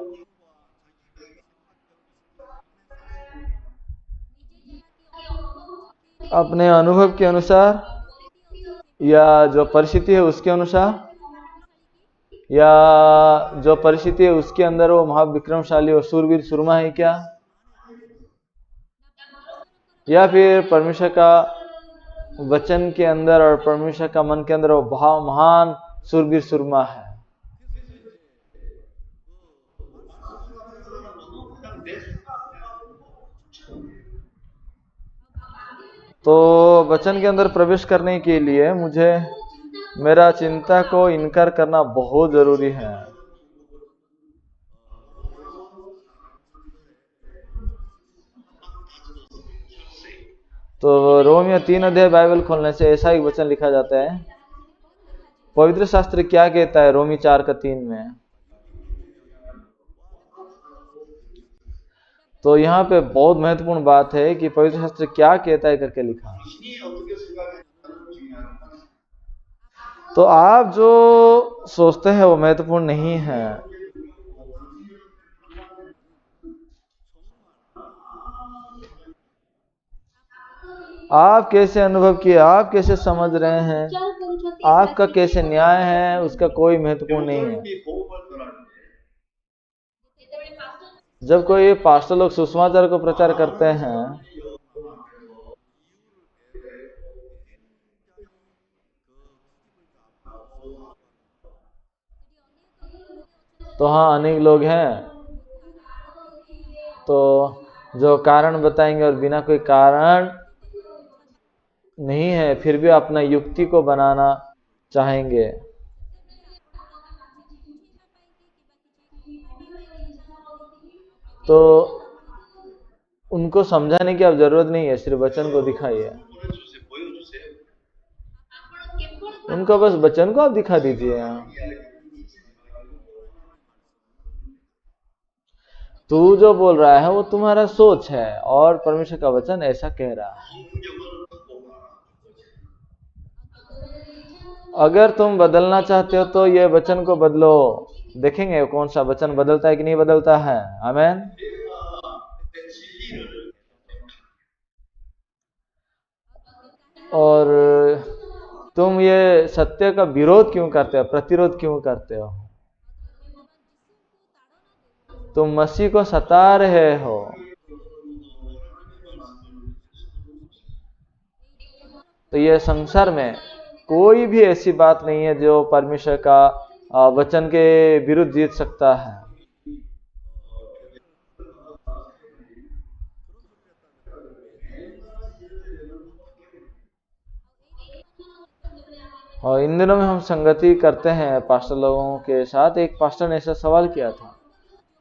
अपने अनुभव के अनुसार, या जो परिस्थिति है उसके अनुसार, या जो परिस्थिति है उसके अंदर वो महाविक्रमशाली और सूरवीर सुरमा है क्या? या फिर परमेश्वर का वचन के अंदर और परमेश्वर का मन के अंदर वो महान सूरवीर सुरमा है? तो वचन के अंदर प्रवेश करने के लिए मुझे मेरा चिंता को इनकार करना बहुत जरूरी है। तो रोमियो 3 अध्याय बाइबल खोलने से ऐसा एक वचन लिखा जाता है। पवित्र शास्त्र क्या कहता है रोमी 4:3 में? तो यहाँ पे बहुत महत्वपूर्ण बात है कि पवित्र शास्त्र क्या कहता है करके लिखा। तो आप जो सोचते हैं वो महत्वपूर्ण नहीं है। आप कैसे अनुभव किए, आप कैसे समझ रहे हैं, आपका कैसे न्याय है, उसका कोई महत्वपूर्ण नहीं है। जब कोई पास्टर लोग सुसमाचार को प्रचार करते हैं तो हाँ अनेक लोग हैं तो जो कारण बताएंगे और बिना कोई कारण नहीं है फिर भी अपना युक्ति को बनाना चाहेंगे। तो उनको समझाने की अब जरूरत नहीं है, सिर्फ वचन को दिखाइए। उनको बस वचन को आप दिखा दीजिए। तू जो बोल रहा है वो तुम्हारा सोच है और परमेश्वर का वचन ऐसा कह रहा है। अगर तुम बदलना चाहते हो तो ये वचन को बदलो। देखेंगे कौन सा वचन बदलता है कि नहीं बदलता है। आमीन। और तुम ये सत्य का विरोध क्यों करते हो, प्रतिरोध क्यों करते हो? तुम मसीह को सता रहे हो। तो ये संसार में कोई भी ऐसी बात नहीं है जो परमेश्वर का वचन के विरुद्ध जीत सकता है। और इन दिनों में हम संगति करते हैं पास्टर लोगों के साथ। एक पास्टर ने ऐसा सवाल किया था,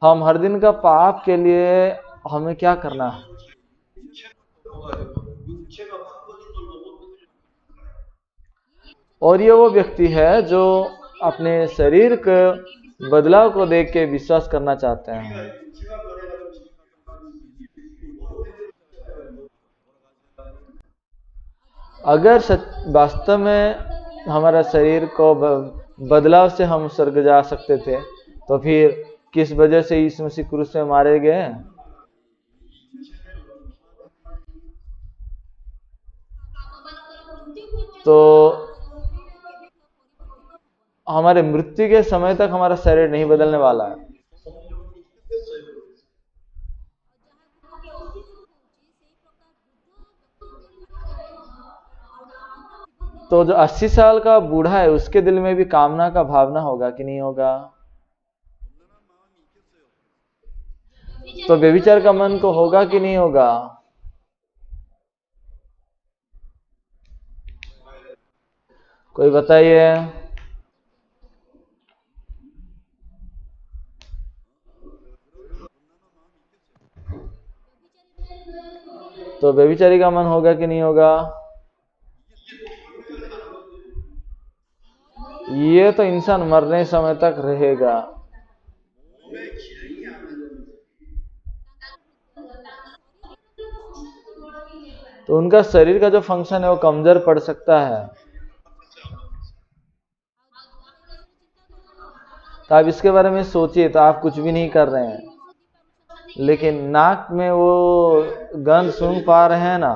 हम हर दिन का पाप के लिए हमें क्या करना है? और ये वो व्यक्ति है जो अपने शरीर के बदलाव को देख के विश्वास करना चाहते हैं। अगर वास्तव में हमारा शरीर को बदलाव से हम स्वर्ग जा सकते थे तो फिर किस वजह से यीशु मसीह क्रूस में मारे गए? तो हमारे मृत्यु के समय तक हमारा शरीर नहीं बदलने वाला है। तो जो 80 साल का बूढ़ा है उसके दिल में भी कामना का भावना होगा कि नहीं होगा? तो व्यभिचार का मन को होगा कि नहीं होगा? कोई बताइए। तो व्यभिचारी का मन होगा कि नहीं होगा? ये तो इंसान मरने समय तक रहेगा। तो उनका शरीर का जो फंक्शन है वो कमजोर पड़ सकता है। तो आप इसके बारे में सोचिए। तो आप कुछ भी नहीं कर रहे हैं, लेकिन नाक में वो गंध सूंघ पा रहे हैं ना।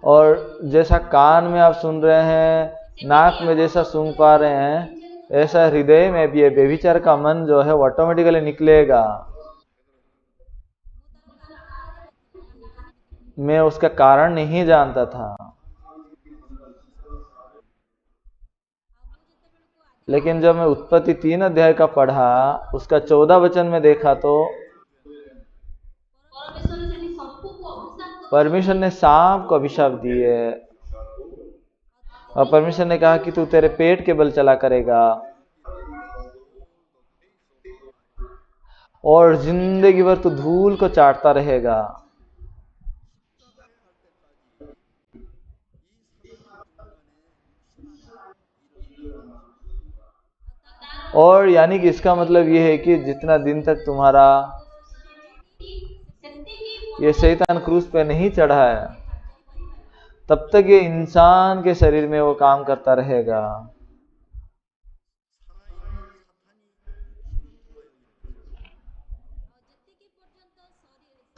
और जैसा कान में आप सुन रहे हैं, नाक में जैसा सूंघ पा रहे हैं, ऐसा हृदय में भी व्यभिचार का मन जो है वो ऑटोमेटिकली निकलेगा। मैं उसका कारण नहीं जानता था, लेकिन जब मैं उत्पत्ति 3 अध्याय का पढ़ा, उसका 14 वचन में देखा तो परमेश्वर ने सांप को अभिशाप दिए और परमेश्वर ने कहा कि तू तेरे पेट के बल चला करेगा और जिंदगी भर तू धूल को चाटता रहेगा। और यानी कि इसका मतलब ये है कि जितना दिन तक तुम्हारा ये शैतान क्रूस पे नहीं चढ़ा है, तब तक ये इंसान के शरीर में वो काम करता रहेगा।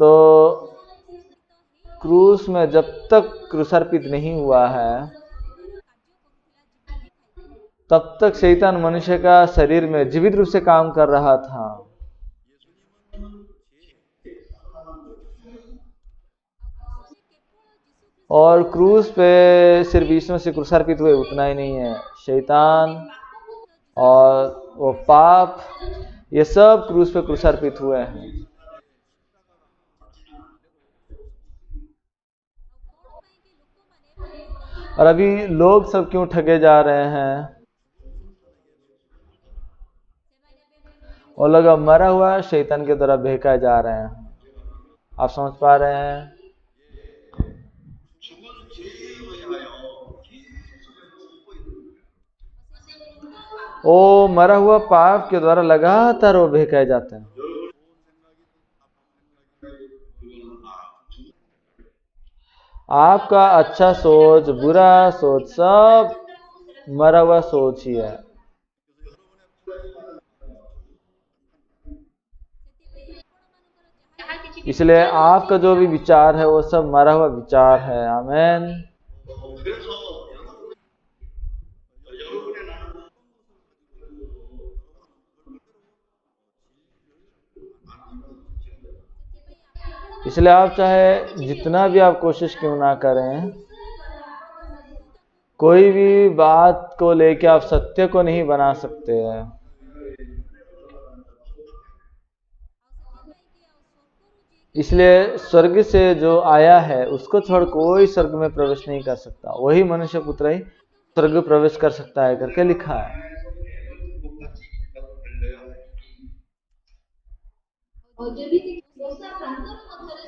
तो क्रूस में जब तक क्रूसार्पित नहीं हुआ है, तब तक शैतान मनुष्य का शरीर में जीवित रूप से काम कर रहा था। और क्रूस पे सिर्फ यीशु मसीह क्रूसार्पित हुए उतना ही नहीं है, शैतान और वो पाप, ये सब क्रूस पे क्रूसार्पित हुए हैं। और अभी लोग सब क्यों ठगे जा रहे हैं? वो लोग अब मरा हुआ शैतान के द्वारा बहकाए जा रहे हैं। आप समझ पा रहे हैं? वो मरा हुआ पाप के द्वारा लगातार वो बहकाए जाते हैं। आपका अच्छा सोच, बुरा सोच, सब मरा हुआ सोच ही है। इसलिए आपका जो भी विचार है वो सब मरा हुआ विचार है। आमीन। इसलिए आप चाहे जितना भी आप कोशिश क्यों ना करें, कोई भी बात को लेके आप सत्य को नहीं बना सकते हैं। इसलिए स्वर्ग से जो आया है उसको छोड़ कोई स्वर्ग में प्रवेश नहीं कर सकता, वही मनुष्य पुत्र ही स्वर्ग प्रवेश कर सकता है करके लिखा है।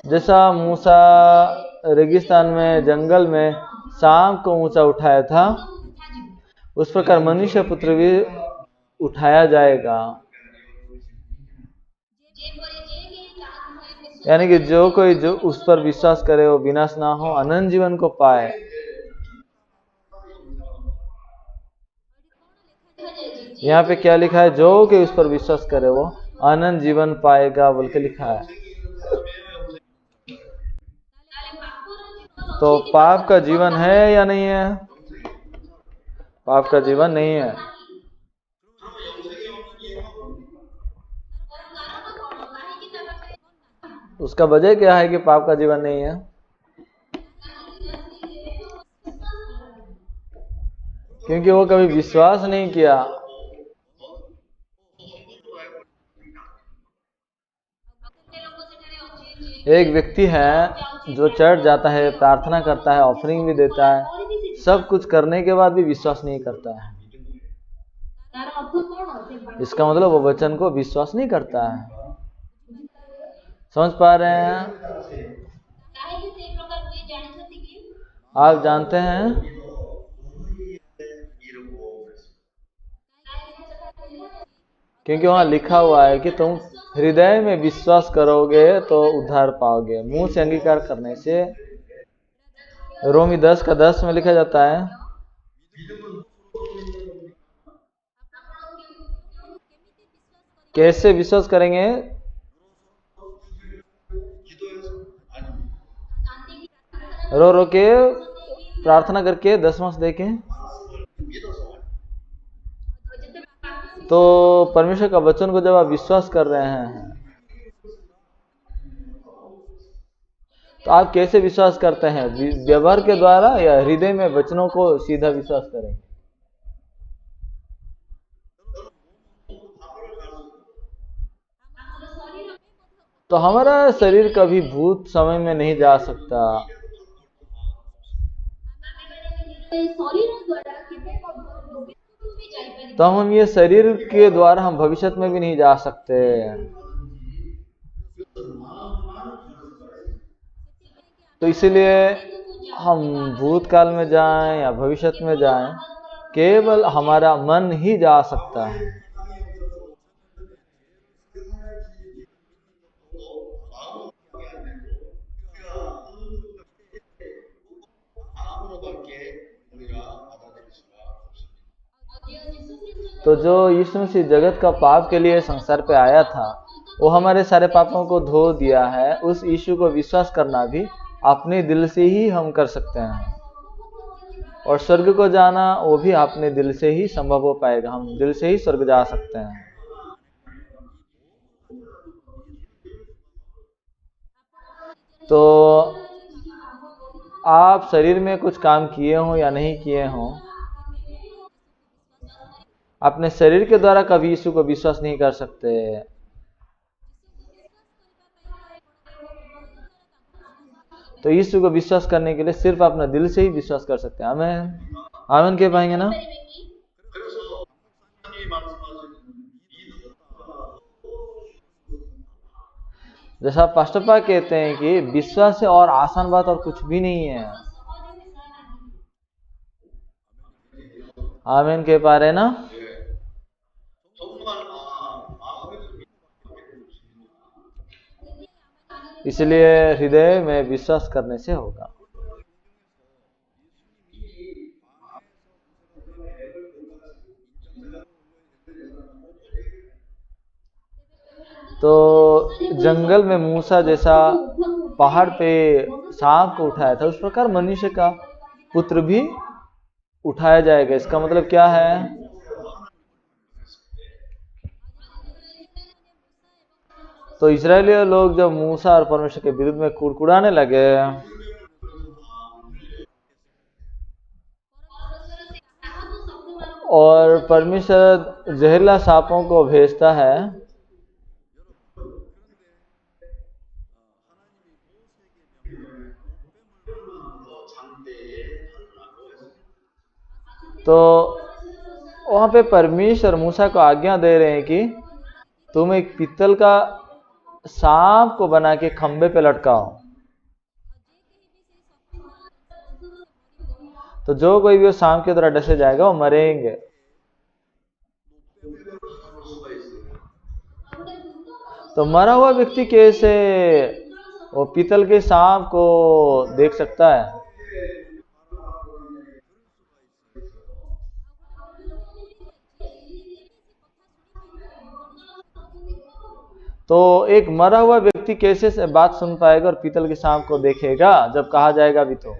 जैसा मूसा रेगिस्तान में, जंगल में सांप को ऊंचा उठाया था, उस प्रकार मनुष्य पुत्र भी उठाया जाएगा। यानी कि जो कोई जो उस पर विश्वास करे वो विनाश ना हो, अनंत जीवन को पाए। यहाँ पे क्या लिखा है? जो कि उस पर विश्वास करे वो अनंत जीवन पाएगा बोल के लिखा है। तो पाप का जीवन है या नहीं है? पाप का जीवन नहीं है। उसका वजह क्या है कि पाप का जीवन नहीं है? क्योंकि वो कभी विश्वास नहीं किया। एक व्यक्ति है जो चर्च जाता है, प्रार्थना करता है, ऑफरिंग भी देता है, सब कुछ करने के बाद भी विश्वास नहीं करता है। इसका मतलब वो वचन को विश्वास नहीं करता है। समझ पा रहे हैं? आप जानते हैं क्योंकि वहां लिखा हुआ है कि तुम हृदय में विश्वास करोगे तो उद्धार पाओगे, मुंह से अंगीकार करने से। रोमी 10:10 में लिखा जाता है, कैसे विश्वास करेंगे? रो रो के प्रार्थना करके 10 देके। तो परमेश्वर का वचन को जब आप विश्वास कर रहे हैं तो आप कैसे विश्वास करते हैं? व्यवहार के द्वारा या हृदय में वचनों को सीधा विश्वास करेंगे? तो हमारा शरीर कभी भूत समय में नहीं जा सकता। तो हम ये शरीर के द्वारा हम भविष्य में भी नहीं जा सकते। तो इसीलिए हम भूतकाल में जाएं या भविष्य में जाएं, केवल हमारा मन ही जा सकता है। तो जो यीशु मसीह जगत का पाप के लिए संसार पे आया था, वो हमारे सारे पापों को धो दिया है। उस यीशु को विश्वास करना भी अपने दिल से ही हम कर सकते हैं, और स्वर्ग को जाना वो भी अपने दिल से ही संभव हो पाएगा। हम दिल से ही स्वर्ग जा सकते हैं। तो आप शरीर में कुछ काम किए हो या नहीं किए हो, अपने शरीर के द्वारा कभी यीशु को विश्वास नहीं कर सकते। तो यीशु को विश्वास करने के लिए सिर्फ अपना दिल से ही विश्वास कर सकते हैं। आमीन आमीन कह पाएंगे ना? जैसा पास्टर पा कहते हैं कि विश्वास से और आसान बात और कुछ भी नहीं है। आमीन कह पा रहे ना? इसलिए हृदय में विश्वास करने से होगा। तो जंगल में मूसा जैसा पहाड़ पे सांप को उठाया था, उस प्रकार मनुष्य का पुत्र भी उठाया जाएगा। इसका मतलब क्या है? तो इजरायली लोग जब मूसा और परमेश्वर के विरुद्ध में कुड़कुड़ाने लगे, और परमेश्वर जहरीला सांपों को भेजता है, तो वहां पे परमेश्वर मूसा को आज्ञा दे रहे हैं कि तुम एक पीतल का सांप को बना के खंबे पे लटकाओ। तो जो कोई भी सांप के द्वारा डसे जाएगा वो मरेंगे। तो मरा हुआ व्यक्ति कैसे वो पीतल के सांप को देख सकता है? तो एक मरा हुआ व्यक्ति कैसे से बात सुन पाएगा और पीतल के सांप को देखेगा जब कहा जाएगा भी तो?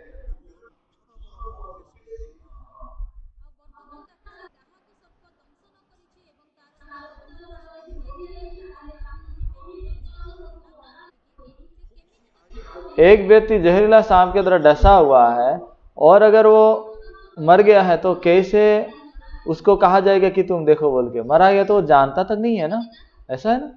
एक व्यक्ति जहरीला सांप के तरह डसा हुआ है और अगर वो मर गया है तो कैसे उसको कहा जाएगा कि तुम देखो बोल के? मरा गया तो वो जानता तक नहीं है ना, ऐसा है ना?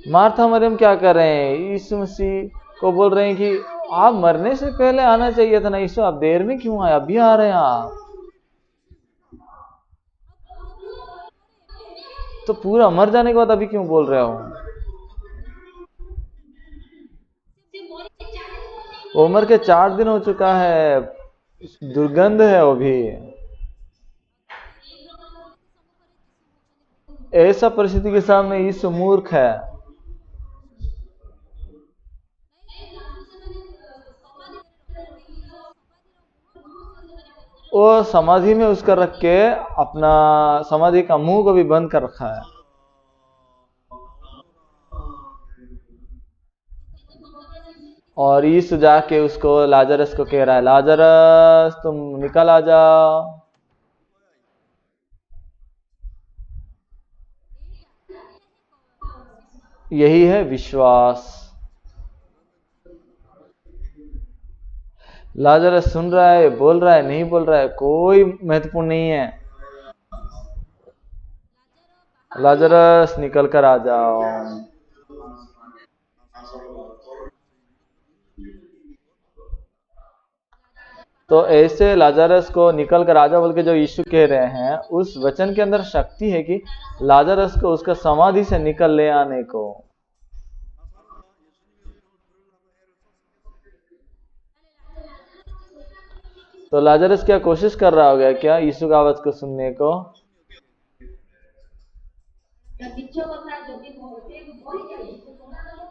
मार्था मरियम क्या कर रहे हैं? यीशु मसीह को बोल रहे हैं कि आप मरने से पहले आना चाहिए था ना यीशु, आप देर में क्यों आए? अभी आ रहे हैं आप। तो पूरा मर जाने के बाद अभी क्यों बोल रहे हो? वो मर के 4 दिन हो चुका है, दुर्गंध है वो भी। ऐसा परिस्थिति के सामने यीशु मूर्ख है। वो समाधि में उसका रख के अपना समाधि का मुंह को भी बंद कर रखा है। और यीशु जाके उसको लाजरस को कह रहा है, लाजरस तुम निकल आ जाओ। यही है विश्वास। लाजरस सुन रहा है, बोल रहा है, नहीं बोल रहा है, कोई महत्वपूर्ण नहीं है। लाजरस निकल कर आ जाओ। तो ऐसे लाजरस को निकल कर आ जाओ बोल के जो यीशु कह रहे हैं, उस वचन के अंदर शक्ति है कि लाजरस को उसका समाधि से निकल ले आने को। तो लाजरस क्या कोशिश कर रहा होगा क्या यीशु का आवाज को सुनने को?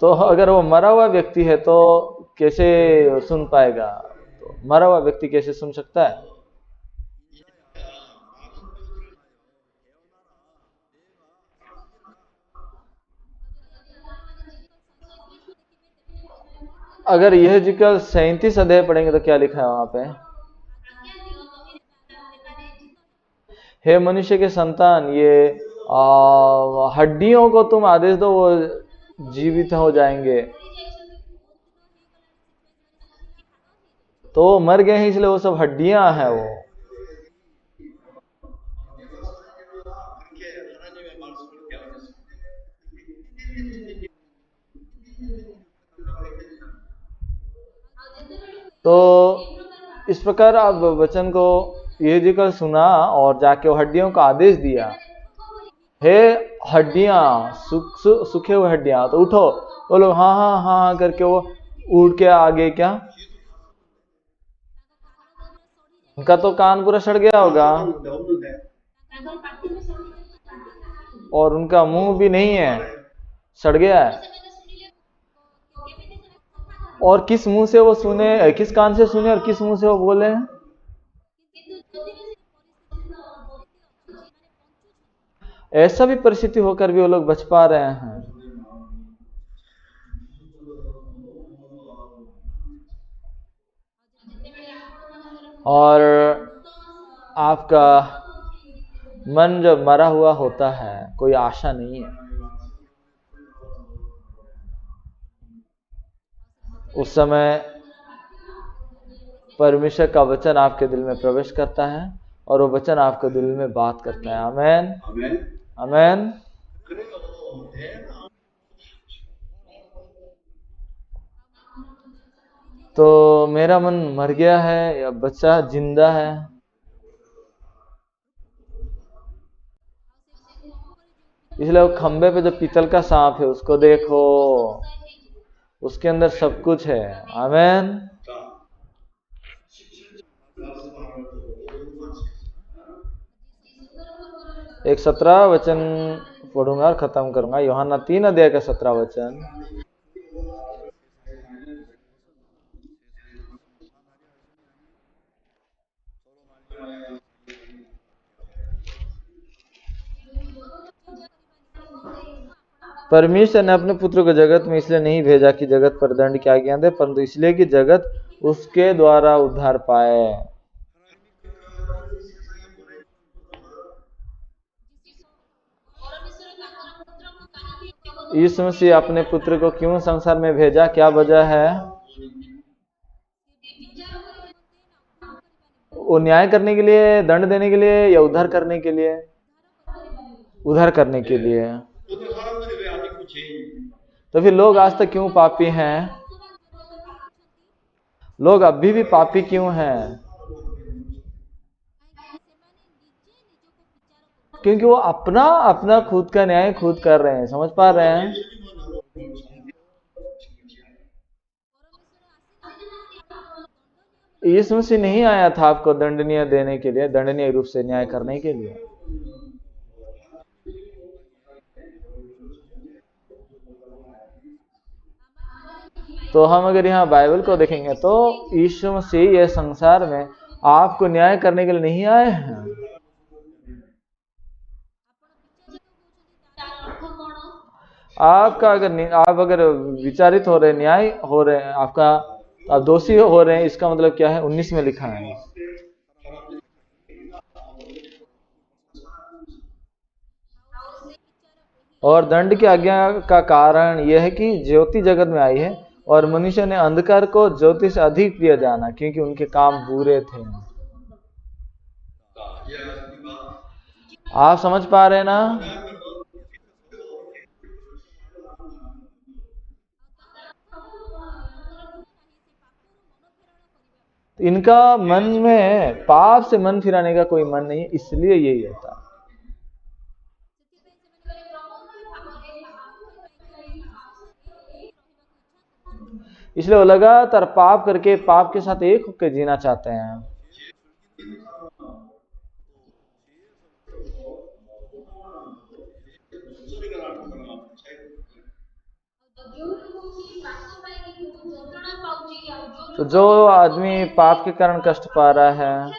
तो अगर वो मरा हुआ व्यक्ति है तो कैसे सुन पाएगा? तो मरा हुआ व्यक्ति कैसे सुन सकता है? अगर यह जिक्र 37 अध्याय पढ़ेंगे तो क्या लिखा है वहां पे? हे मनुष्य के संतान, ये हड्डियों को तुम आदेश दो, वो जीवित हो जाएंगे। तो मर गए हैं इसलिए वो सब हड्डियां हैं वो। तो इस प्रकार आप वचन को ये जिक्र सुना और जाके वो हड्डियों को आदेश दिया, हे हड्डियां, सूखे हुए हड्डियां तो उठो। वो लोग हाँ हाँ हाँ हाँ करके वो उड़ के आगे क्या, उनका तो कान पूरा सड़ गया होगा और उनका मुंह भी नहीं है, सड़ गया है। और किस मुंह से वो सुने, किस कान से सुने और किस मुंह से वो बोले? ऐसा भी परिस्थिति होकर भी वो लोग बच पा रहे हैं। और आपका मन जब मरा हुआ होता है, कोई आशा नहीं है, उस समय परमेश्वर का वचन आपके दिल में प्रवेश करता है और वो वचन आपके दिल में बात करता है। आमेन आमेन। तो मेरा मन मर गया है या बच्चा जिंदा है? इसलिए वो खंबे पे जो पीतल का सांप है उसको देखो, उसके अंदर सब कुछ है। आमेन। एक 17 वचन पढ़ूंगा और खत्म करूंगा। यूहन्ना 3 अध्याय का 17 वचन। परमेश्वर ने अपने पुत्र को जगत में इसलिए नहीं भेजा कि जगत पर दंड की आज्ञा दे, परंतु इसलिए कि जगत उसके द्वारा उद्धार पाए। यीशु मसीह अपने पुत्र को क्यों संसार में भेजा, क्या वजह है? वो न्याय करने के लिए, दंड देने के लिए, या उद्धार करने के लिए? उद्धार करने के लिए। तो फिर लोग आज तक क्यों पापी हैं? लोग अभी भी पापी क्यों हैं? क्योंकि वो अपना अपना खुद का न्याय खुद कर रहे हैं। समझ पा रहे हैं? यीशु मसीह नहीं आया था आपको दंडनीय देने के लिए, दंडनीय रूप से न्याय करने के लिए। तो हम अगर यहाँ बाइबल को देखेंगे तो यीशु मसीह ये संसार में आपको न्याय करने के लिए नहीं आए हैं। आपका आप अगर विचारित हो रहे, न्याय हो रहे हैं, आपका आप दोषी हो रहे हैं, इसका मतलब क्या है? 19 में लिखा है। और दंड की आज्ञा का कारण यह है कि ज्योति जगत में आई है और मनुष्य ने अंधकार को ज्योति से अधिक प्रिय जाना, क्योंकि उनके काम बुरे थे। आप समझ पा रहे हैं ना? इनका मन में पाप से मन फिराने का कोई मन नहीं है, इसलिए यही होता है। इसलिए वो लगातार पाप करके पाप के साथ एक होकर जीना चाहते हैं। तो जो आदमी पाप के कारण कष्ट पा रहा है,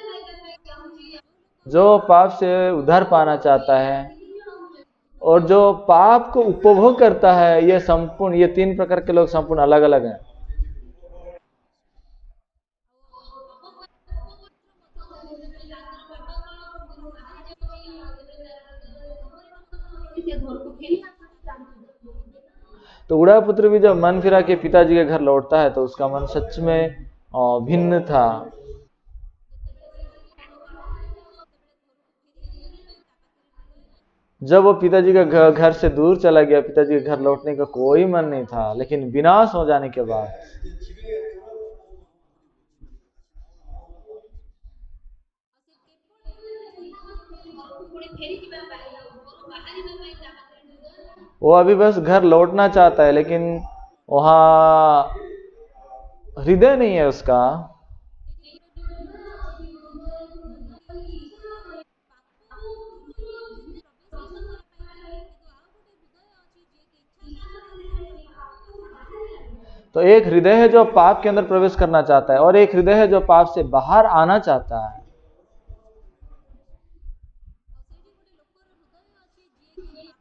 जो पाप से उद्धार पाना चाहता है, और जो पाप को उपभोग करता है, ये संपूर्ण, ये 3 प्रकार के लोग संपूर्ण अलग अलग हैं। तो उड़ा पुत्र भी जब मन फिरा के पिताजी के घर लौटता है तो उसका मन सच में भिन्न था। जब वो पिताजी का घर से दूर चला गया, पिताजी के घर लौटने का कोई मन नहीं था, लेकिन विनाश हो जाने के बाद वो अभी बस घर लौटना चाहता है, लेकिन वहां हृदय नहीं है उसका। तो एक हृदय है जो पाप के अंदर प्रवेश करना चाहता है, और एक हृदय है जो पाप से बाहर आना चाहता है।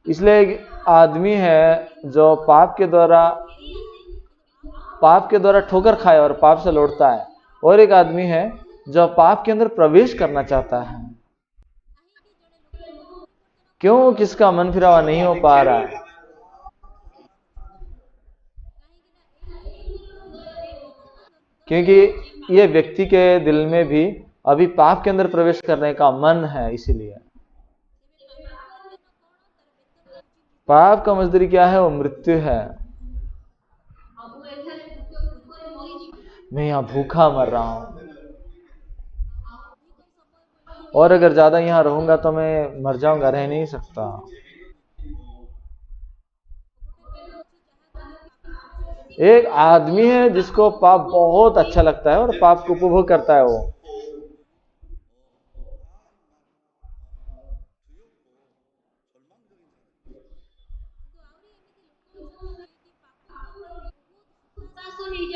इसलिए एक आदमी है जो पाप के द्वारा ठोकर खाए और पाप से लौटता है, और एक आदमी है जो पाप के अंदर प्रवेश करना चाहता है। क्यों किसका मन फिरावा नहीं हो पा रहा है? क्योंकि ये व्यक्ति के दिल में भी अभी पाप के अंदर प्रवेश करने का मन है। इसीलिए पाप का मजदूरी क्या है? वो मृत्यु है। मैं यहाँ भूखा मर रहा हूं, और अगर ज्यादा यहाँ रहूंगा तो मैं मर जाऊंगा, रह नहीं सकता। एक आदमी है जिसको पाप बहुत अच्छा लगता है और पाप को उपभोग करता है। वो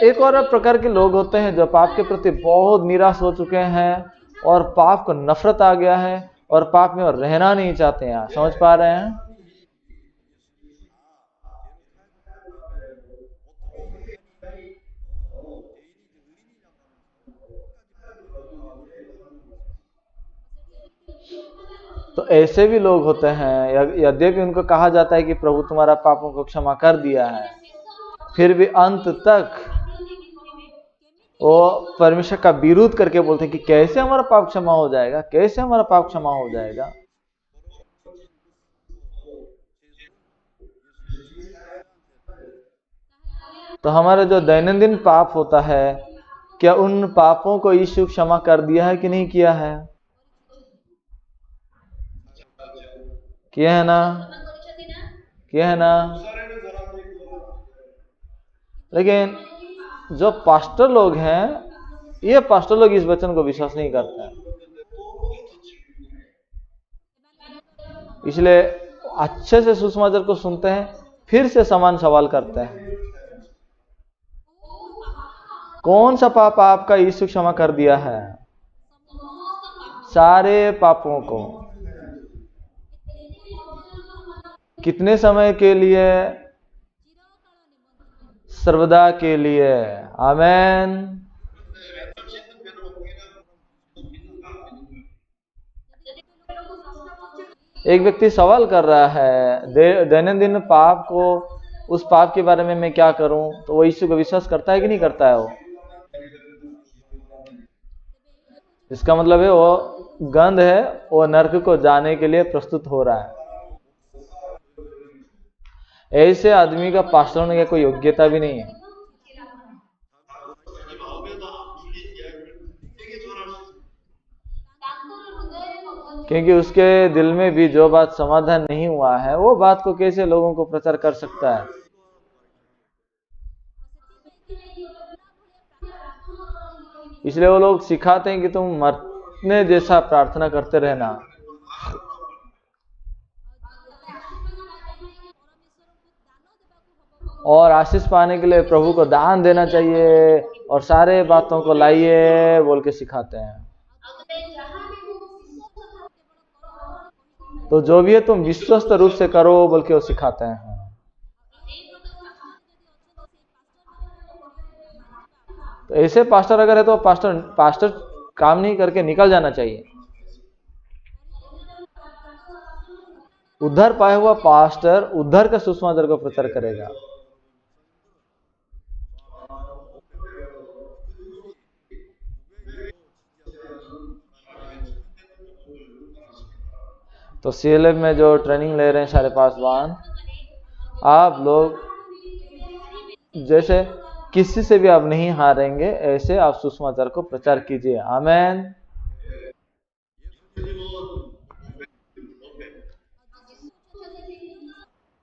एक और प्रकार के लोग होते हैं जो पाप के प्रति बहुत निराश हो चुके हैं और पाप को नफरत आ गया है और पाप में और रहना नहीं चाहते हैं। समझ पा रहे हैं? तो ऐसे भी लोग होते हैं, यद्यपि उनको कहा जाता है कि प्रभु तुम्हारा पापों को क्षमा कर दिया है, फिर भी अंत तक वो परमेश्वर का विरोध करके बोलते हैं कि कैसे हमारा पाप क्षमा हो जाएगा, कैसे हमारा पाप क्षमा हो जाएगा। तो हमारा जो दैनंदिन पाप होता है, क्या उन पापों को यीशु क्षमा कर दिया है कि नहीं किया है? किया है ना? किया है ना? लेकिन जो पास्टर लोग हैं, ये पास्टर लोग इस वचन को विश्वास नहीं करते हैं, इसलिए अच्छे से सुसमाचार को सुनते हैं, फिर से समान सवाल करते हैं, कौन सा पाप आपका यीशु क्षमा कर दिया है? सारे पापों को। कितने समय के लिए? सर्वदा के लिए। आमेन। एक व्यक्ति सवाल कर रहा है दैनंदिन पाप को, उस पाप के बारे में मैं क्या करूं, तो वो यीशु को विश्वास करता है कि नहीं करता है? वो इसका मतलब है वो गंध है, वो नरक को जाने के लिए प्रस्तुत हो रहा है। ऐसे आदमी का पास्टर होने की कोई योग्यता भी नहीं है, क्योंकि उसके दिल में भी जो बात समाधान नहीं हुआ है, वो बात को कैसे लोगों को प्रचार कर सकता है? इसलिए वो लोग सिखाते हैं कि तुम मरने जैसा प्रार्थना करते रहना, और आशीष पाने के लिए प्रभु को दान देना चाहिए, और सारे बातों को लाइए बोल के सिखाते हैं। तो जो भी है तुम विश्वस्त रूप से करो बोल के वो सिखाते हैं। तो ऐसे पास्टर अगर है तो पास्टर काम नहीं करके निकल जाना चाहिए। उद्धार पाया हुआ पास्टर उद्धार का सुसमाचार को प्रचार करेगा। तो CLF में जो ट्रेनिंग ले रहे हैं सारे पासवान, आप लोग जैसे किसी से भी आप नहीं हारेंगे, ऐसे आप सुसमाचार को प्रचार कीजिए। आमेन।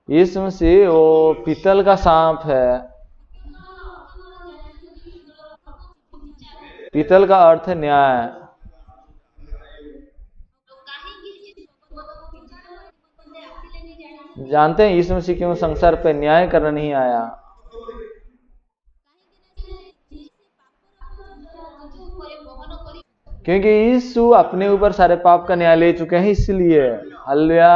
यीशु मसीह वो पीतल का सांप है। पीतल का अर्थ है न्याय। जानते हैं यीशु मसीह क्यों संसार पे न्याय करना नहीं आया? क्योंकि यीशु अपने ऊपर सारे पाप का न्याय ले चुके हैं, इसलिए। हालेलुया।